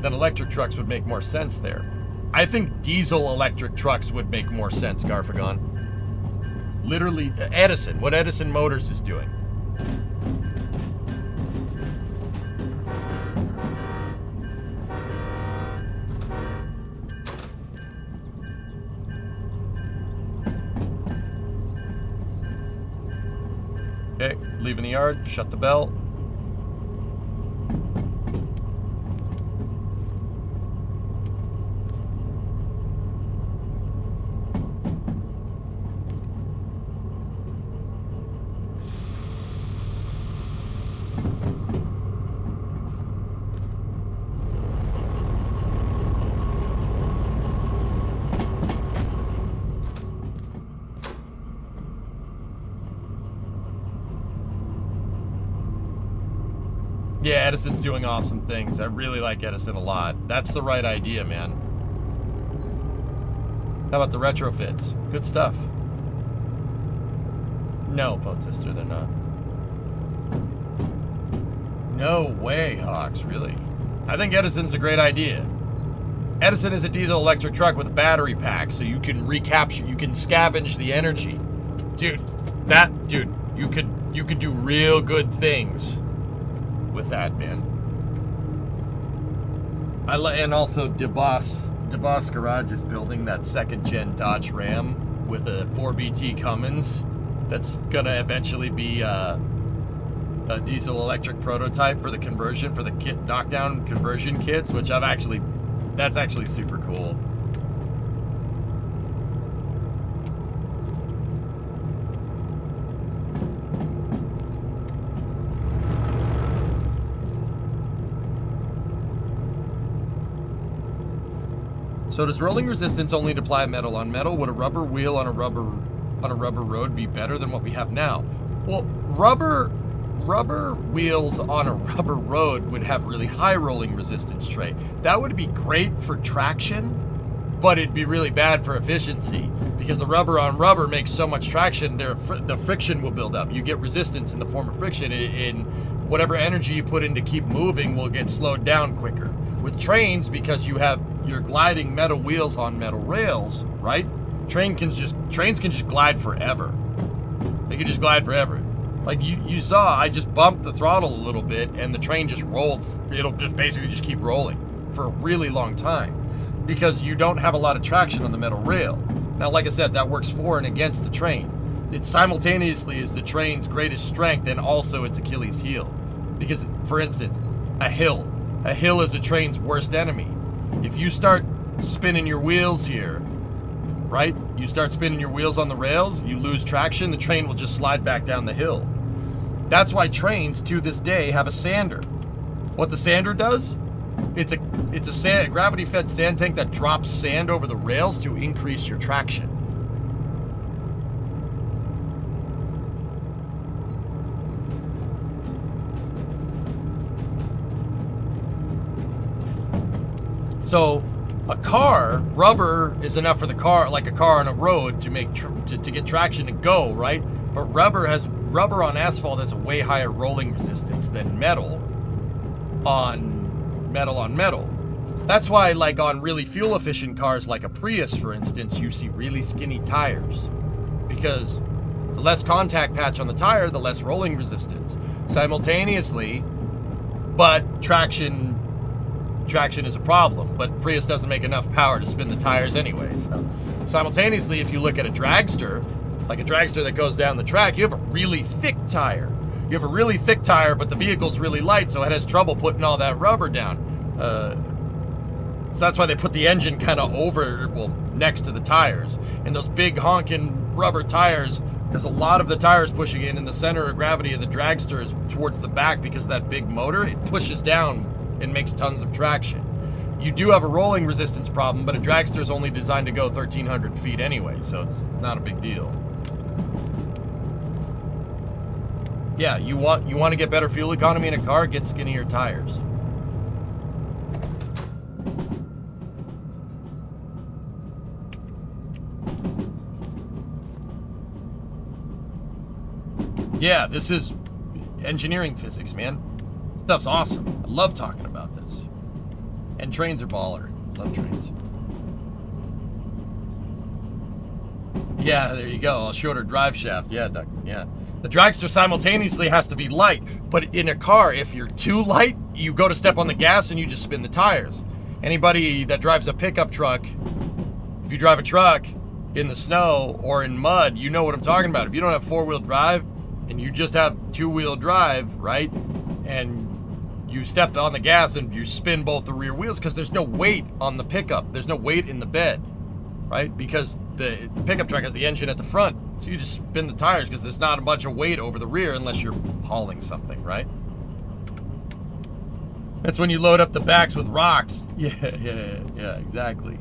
Then electric trucks would make more sense there. I think diesel electric trucks would make more sense, Garfagon. Literally, Edison, what Edison Motors is doing. Okay, leaving the yard, shut the bell. Yeah, Edison's doing awesome things. I really like Edison a lot. That's the right idea, man. How about the retrofits? Good stuff. No, Sister, they're not. No way, Hawks, really. I think Edison's a great idea. Edison is a diesel electric truck with a battery pack, so you can you can scavenge the energy. Dude, you could do real good things with that, man. And also DeBoss Garage is building that second-gen Dodge Ram with a 4BT Cummins that's gonna eventually be a diesel electric prototype for the conversion, for the knockdown conversion kits, which that's actually super cool. So does rolling resistance only apply metal on metal? Would a rubber wheel on a rubber on a rubber road be better than what we have now? Well, rubber wheels on a rubber road would have really high rolling resistance, Trey. That would be great for traction, but it'd be really bad for efficiency because the rubber on rubber makes so much traction, the friction will build up. You get resistance in the form of friction, and whatever energy you put in to keep moving will get slowed down quicker. With trains, because you're gliding metal wheels on metal rails, right? Trains can just glide forever. They can just glide forever. Like you saw, I just bumped the throttle a little bit and the train just rolled. It'll just basically just keep rolling for a really long time because you don't have a lot of traction on the metal rail. Now, like I said, that works for and against the train. It simultaneously is the train's greatest strength and also its Achilles heel. Because, for instance, a hill is a train's worst enemy. If you start spinning your wheels here, right? You start spinning your wheels on the rails, you lose traction, the train will just slide back down the hill. That's why trains to this day have a sander. What the sander does, it's a gravity-fed sand tank that drops sand over the rails to increase your traction. So a car, rubber is enough for the car, like a car on a road to make to get traction to go, right? But rubber on asphalt has a way higher rolling resistance than metal on metal. That's why, like on really fuel efficient cars like a Prius, for instance, you see really skinny tires because the less contact patch on the tire, the less rolling resistance. Simultaneously, but traction is a problem, but Prius doesn't make enough power to spin the tires anyway. So simultaneously, if you look at a dragster, like a dragster that goes down the track, you have a really thick tire. You have a really thick tire, but the vehicle's really light, so it has trouble putting all that rubber down. So that's why they put the engine kind of next to the tires. And those big honking rubber tires, because a lot of the tires pushing in the center of gravity of the dragster is towards the back because of that big motor. It pushes down and makes tons of traction. You do have a rolling resistance problem, but a dragster is only designed to go 1,300 feet anyway, so it's not a big deal. Yeah, you want to get better fuel economy in a car, get skinnier tires. Yeah, this is engineering physics, man. Stuff's awesome. I love talking about this. And trains are baller. Love trains. Yeah, there you go. A shorter drive shaft. Yeah, Doug. Yeah. The dragster simultaneously has to be light, but in a car, if you're too light, you go to step on the gas and you just spin the tires. Anybody that drives a pickup truck, if you drive a truck in the snow or in mud, you know what I'm talking about. If you don't have four-wheel drive and you just have two-wheel drive, right? And you step on the gas and you spin both the rear wheels because there's no weight on the pickup. There's no weight in the bed, right? Because the pickup truck has the engine at the front. So you just spin the tires because there's not a bunch of weight over the rear unless you're hauling something, right? That's when you load up the backs with rocks. Yeah, exactly.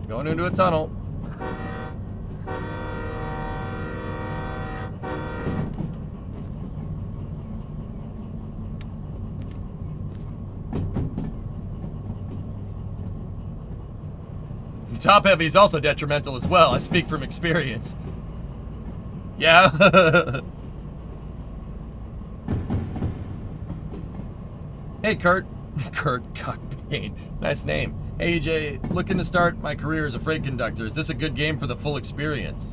Going into a tunnel. Top heavy is also detrimental as well. I speak from experience. Yeah. Hey, Kurt. Kurt Cockbane. Nice name. Hey, EJ. Looking to start my career as a freight conductor. Is this a good game for the full experience?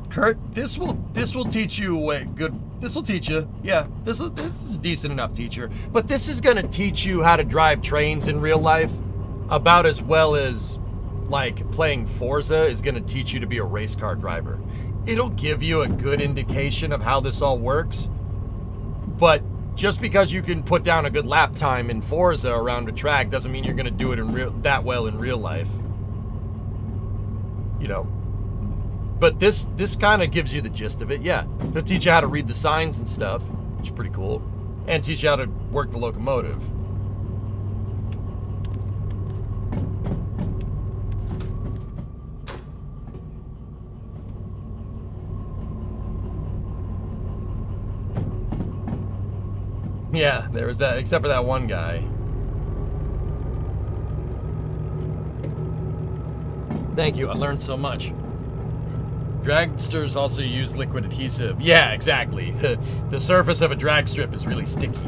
Kurt, this will teach you this will teach you. Yeah, this is a decent enough teacher. But this is going to teach you how to drive trains in real life. About as well as, like, playing Forza is going to teach you to be a race car driver. It'll give you a good indication of how this all works, but just because you can put down a good lap time in Forza around a track doesn't mean you're going to do it that well in real life. You know. But this kind of gives you the gist of it, yeah. It'll teach you how to read the signs and stuff, which is pretty cool, and teach you how to work the locomotive. Yeah, there was that, except for that one guy. Thank you, I learned so much. Dragsters also use liquid adhesive. Yeah, exactly. The surface of a drag strip is really sticky.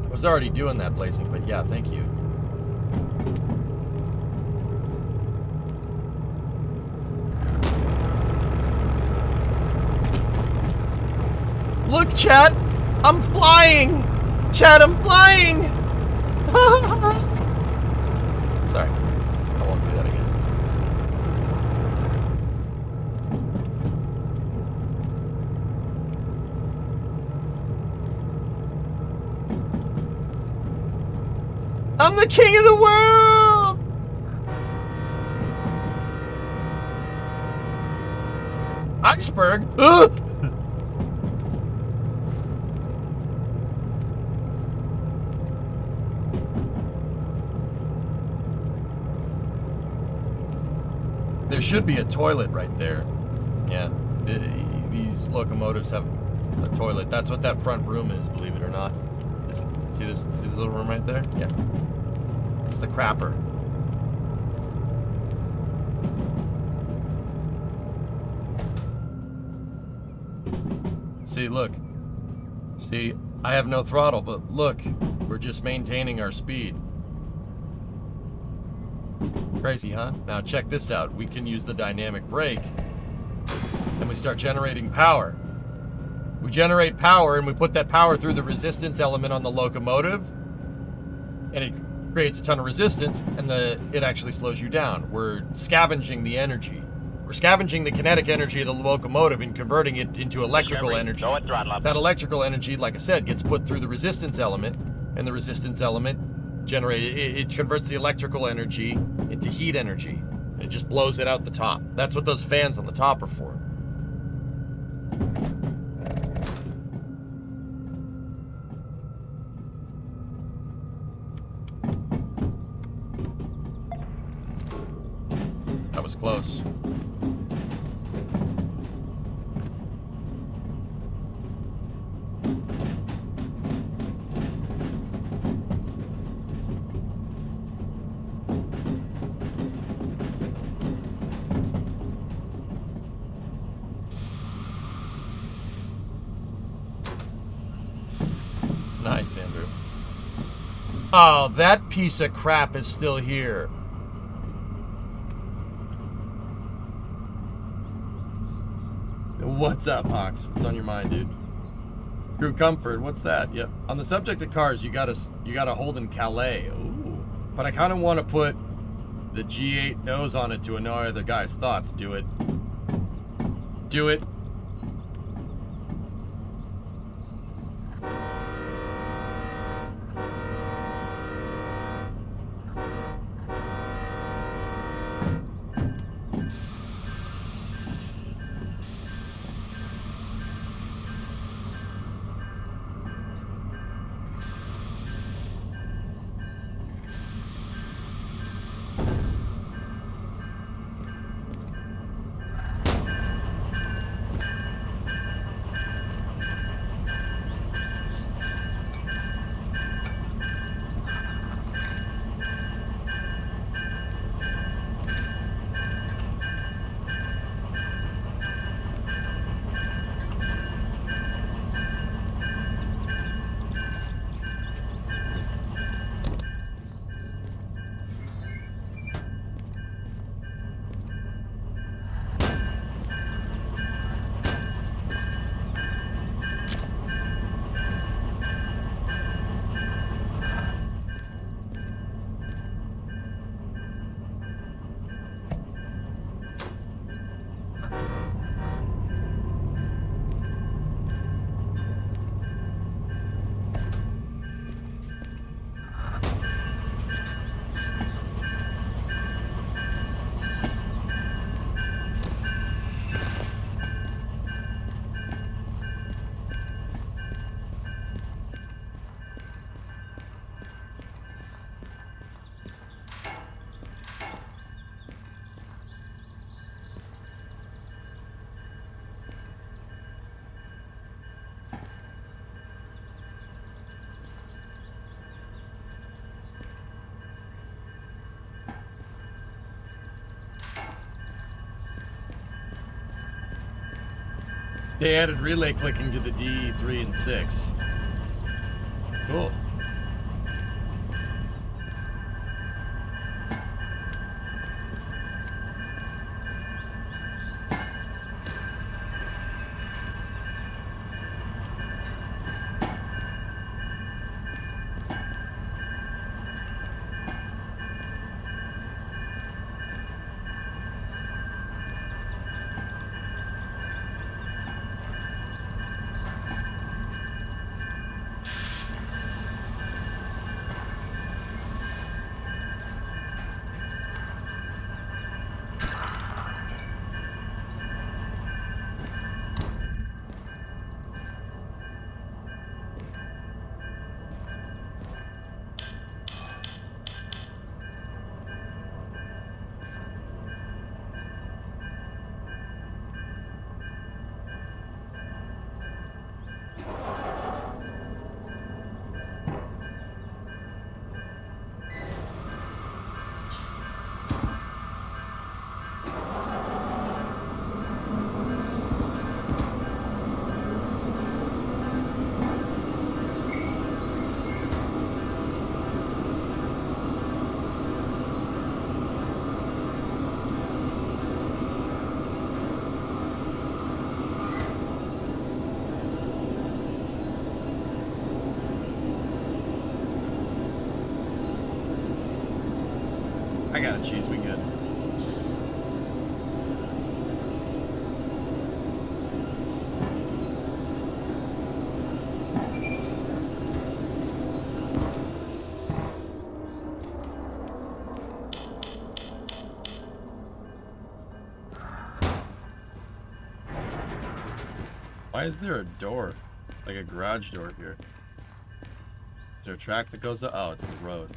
I was already doing that blazing, but yeah, thank you. Look, chat! I'm flying! Chat, I'm flying! Sorry. I won't do that again. I'm the king of the world! Iceberg? Ugh! There should be a toilet right there. Yeah, these locomotives have a toilet. That's what that front room is, believe it or not. See this little room right there? Yeah. It's the crapper. See, look. See, I have no throttle, but look, we're just maintaining our speed. Crazy, huh? Now check this out. We can use the dynamic brake and we start generating power. We generate power and we put that power through the resistance element on the locomotive and it creates a ton of resistance and it actually slows you down. We're scavenging the energy. We're scavenging the kinetic energy of the locomotive and converting it into electrical energy. Go at throttle up. That electrical energy, like I said, gets put through the resistance element and the resistance element it converts the electrical energy into heat energy. And it just blows it out the top. That's what those fans on the top are for. That was close. Nice, Andrew. Oh, that piece of crap is still here. What's up, Hawks? What's on your mind, dude? Crew comfort, what's that? Yep. On the subject of cars, you got a Holden Calais. Ooh. But I kind of want to put the G8 nose on it to annoy other guys' thoughts. Do it. Do it. They added relay clicking to the D3 and 6. Cool. I got a cheese, we good. Why is there a door? Like a garage door here. Is there a track that goes to... Oh, it's the road.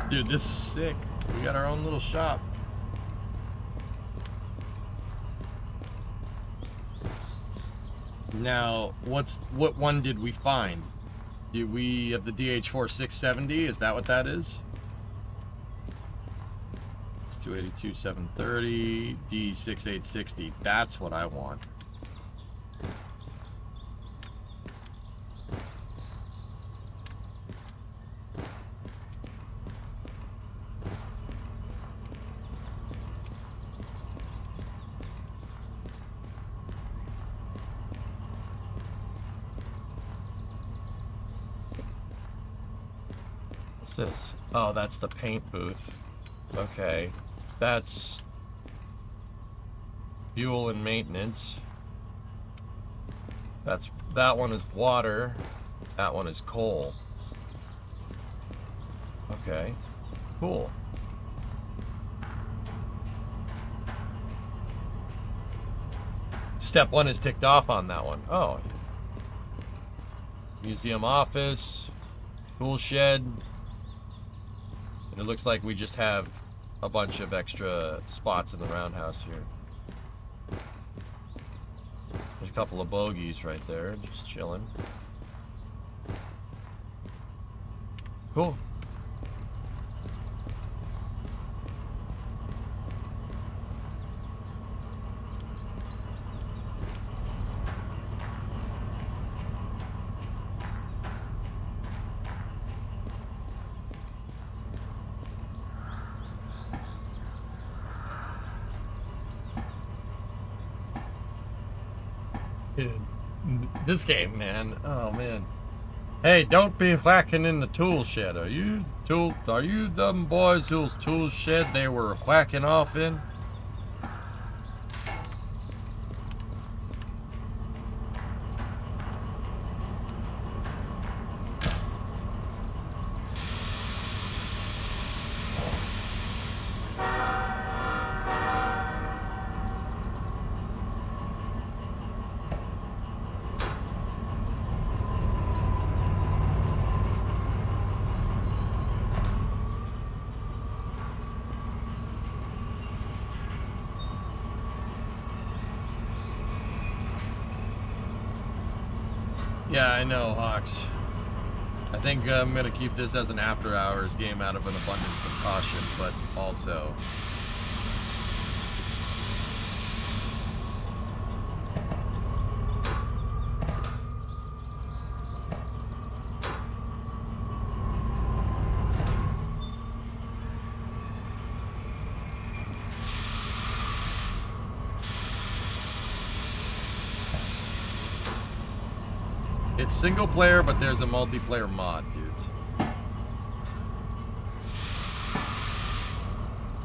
Dude, this is sick. We got our own little shop. Now, what one did we find? Did we have the DH4 670? Is that what that is? It's 282 730 D6 860. That's what I want. What's this? Oh, that's the paint booth. Okay. That's fuel and maintenance. That one is water. That one is coal. Okay. Cool. Step 1 is ticked off on that one. Oh. Museum office. Tool shed. And it looks like we just have a bunch of extra spots in the roundhouse here. There's a couple of bogeys right there, just chilling. Cool. Dude, this game, man. Oh, man. Hey, don't be whacking in the tool shed. Are you them boys whose tool shed they were whacking off in? Yeah, I know, Hawks. I think I'm gonna keep this as an after-hours game out of an abundance of caution, but also... It's single player, but there's a multiplayer mod, dudes.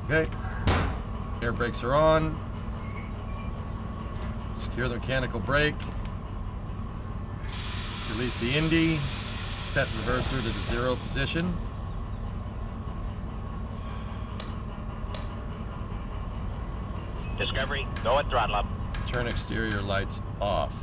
Okay. Air brakes are on. Secure the mechanical brake. Release the Indy. Set reverser to the 0 position. Discovery, go at throttle up. Turn exterior lights off.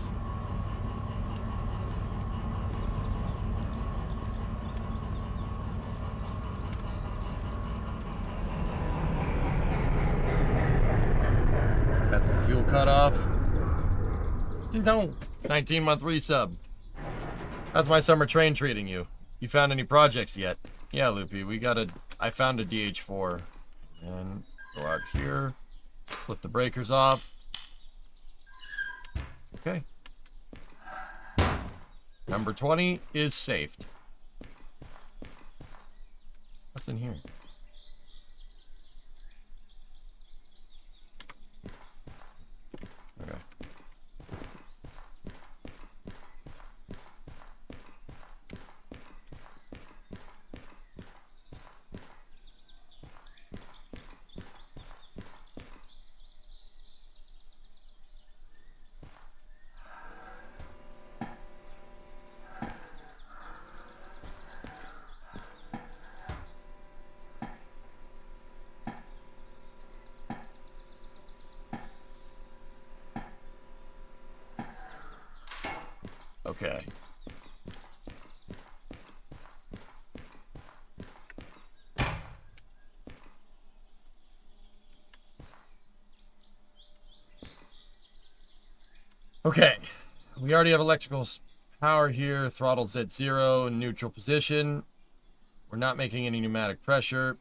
That's the fuel cutoff. 19-month resub. How's my summer train treating you? You found any projects yet? Yeah, Loopy, I found a DH4. And go out here. Flip the breakers off. Okay. Number 20 is saved. What's in here? Okay. Okay. Okay. We already have electrical power here. Throttle's at 0 in neutral position. We're not making any pneumatic pressure.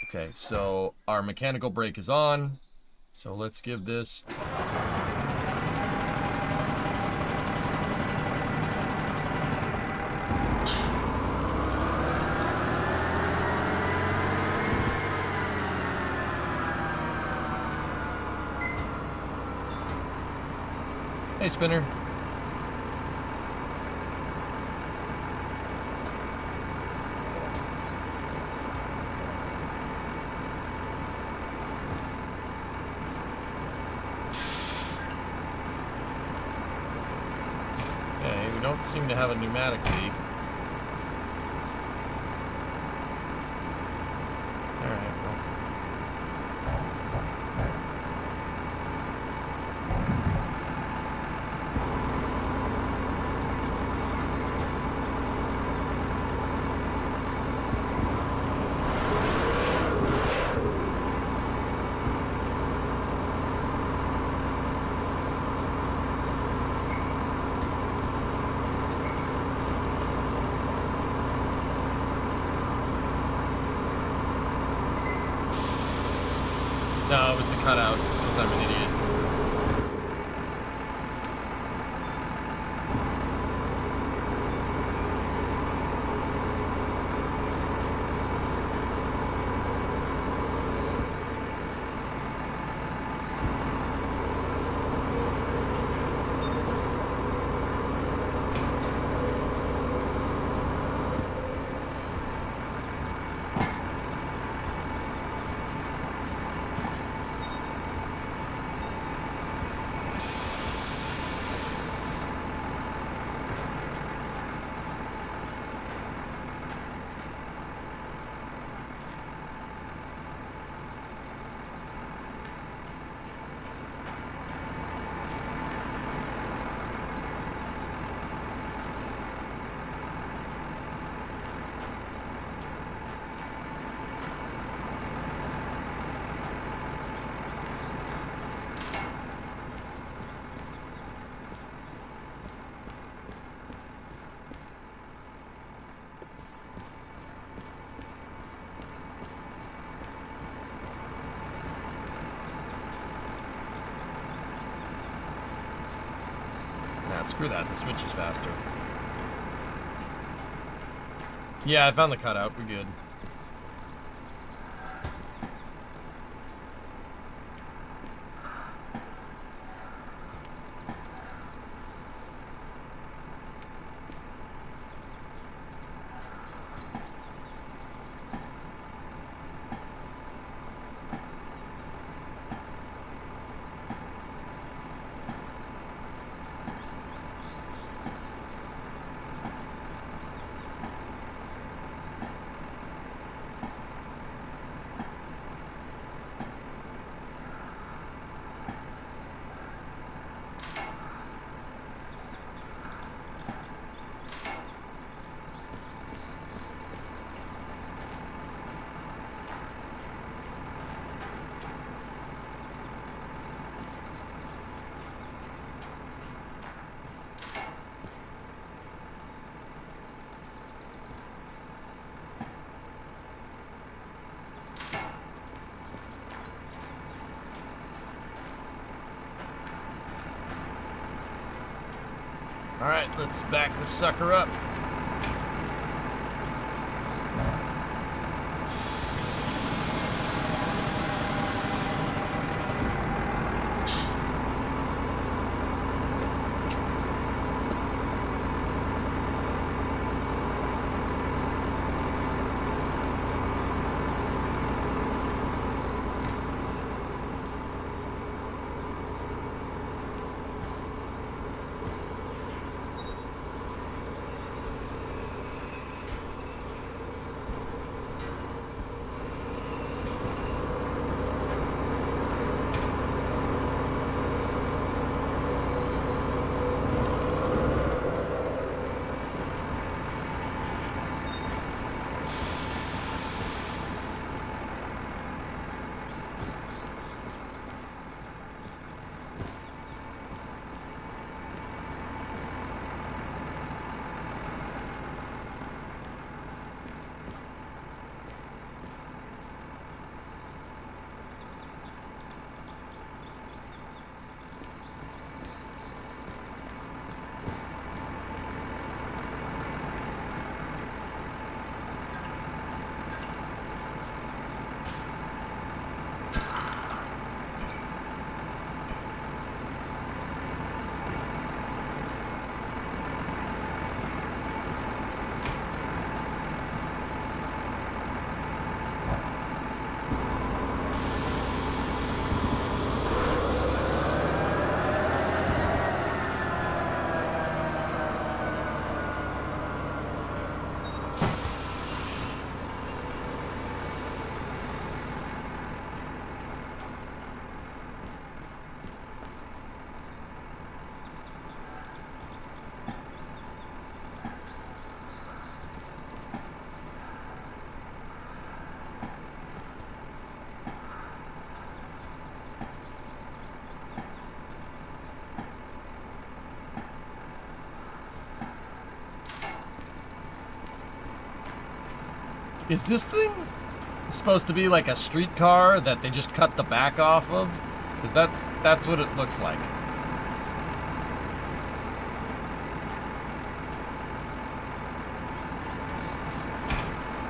Okay, so our mechanical brake is on. So let's give this... Hey, Spinner. Okay, we don't seem to have a pneumatic leak. Alright, well. No, it was the cutout, because I'm an idiot. Screw that, the switch is faster. Yeah, I found the cutout. We're good. Alright, let's back this sucker up. Is this thing supposed to be like a streetcar that they just cut the back off of? Because that's what it looks like.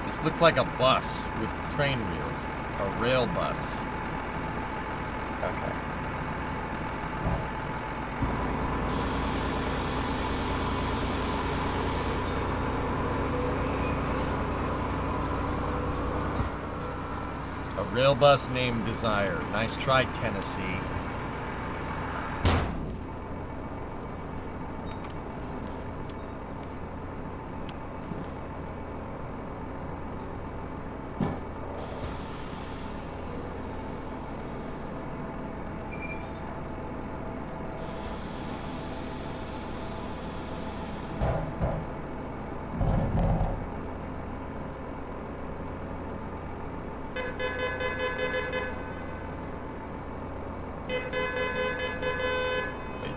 This looks like a bus with train wheels. A rail bus. Okay. A rail bus named Desire. Nice try, Tennessee.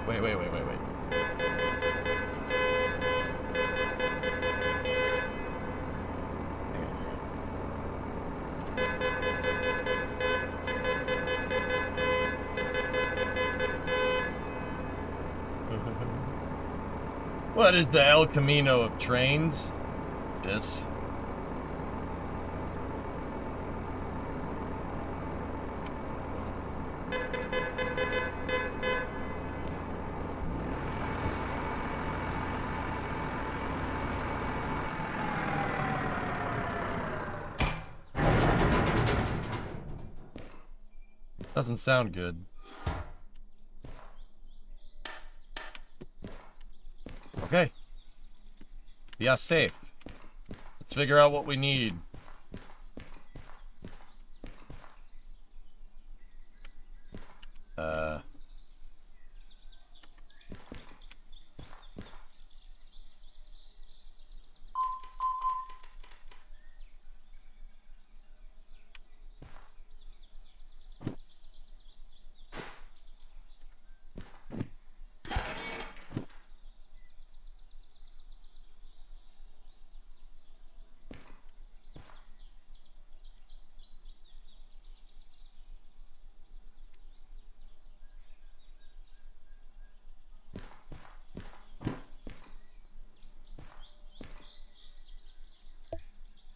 Wait. What is the El Camino of trains? This. Doesn't sound good. Okay. Yeah, safe. Let's figure out what we need.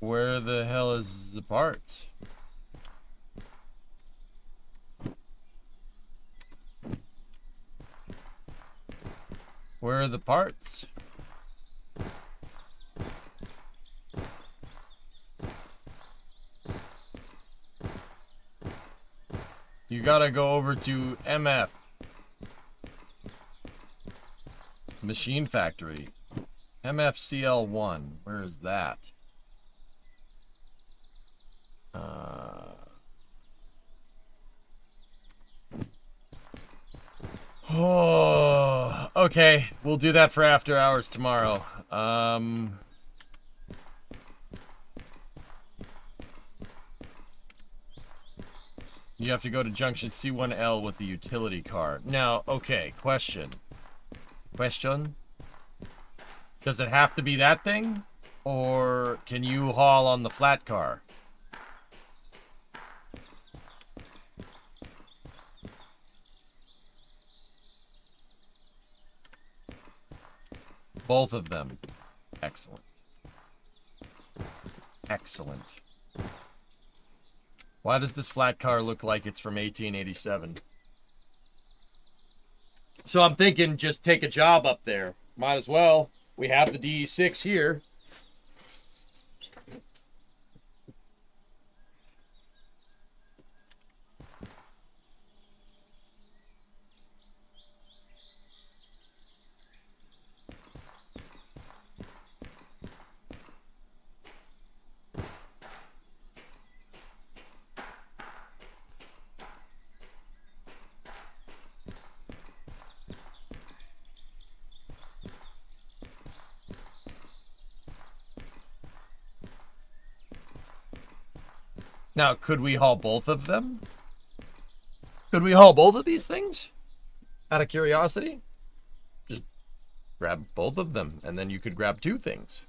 Where the hell is the parts? Where are the parts? You gotta go over to MF. Machine Factory. MFCL1. Where is that? Oh, okay. We'll do that for after hours tomorrow. You have to go to junction C1L with the utility car. Now, okay, question. Question? Does it have to be that thing? Or can you haul on the flat car? Both of them. Excellent. Excellent. Why does this flat car look like it's from 1887? So I'm thinking just take a job up there. Might as well. We have the DE6 here. Now, could we haul both of them? Could we haul both of these things? Out of curiosity? Just grab both of them, and then you could grab two things.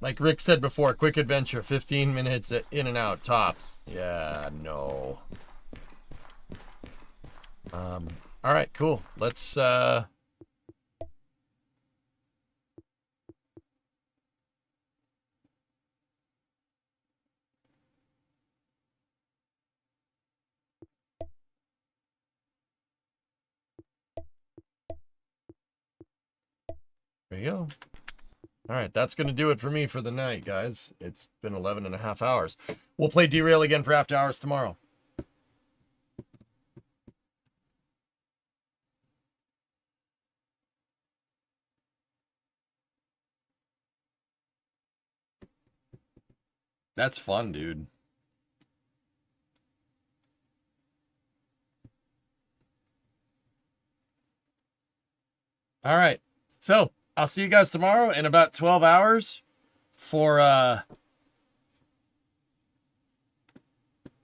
Like Rick said before, quick adventure, 15 minutes in and out, tops. Yeah, no. All right, cool. Let's, There you go. All right, that's going to do it for me for the night, guys. It's been 11 and a half hours. We'll play Derail again for after hours tomorrow. That's fun, dude. All right. So, I'll see you guys tomorrow in about 12 hours for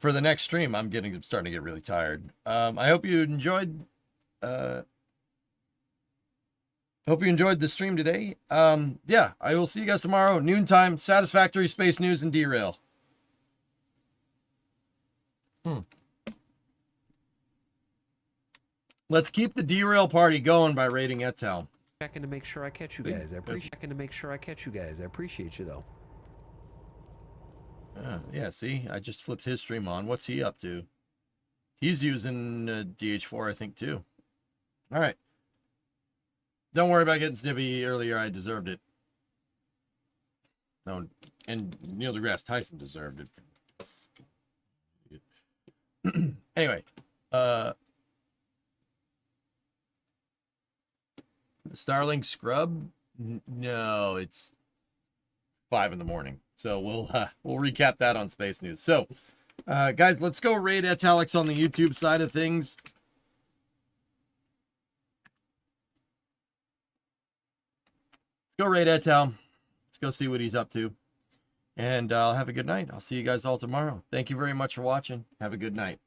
the next stream. I'm starting to get really tired. I hope you enjoyed Hope you enjoyed the stream today. Yeah, I will see you guys tomorrow, noontime, Satisfactory Space News and Derail. Let's keep the Derail party going by raiding Etel. Checking to make sure I catch you guys. I appreciate you though. Yeah, see, I just flipped his stream on. What's he up to? He's using DH4, I think, too. All right. Don't worry about getting snippy earlier. I deserved it. No, and Neil deGrasse Tyson deserved it. Anyway, Starlink scrub? No, it's 5 in the morning. So we'll recap that on Space News. So, guys, let's go raid Italics on the YouTube side of things. Let's go raid Etal. Let's go see what he's up to. And have a good night. I'll see you guys all tomorrow. Thank you very much for watching. Have a good night.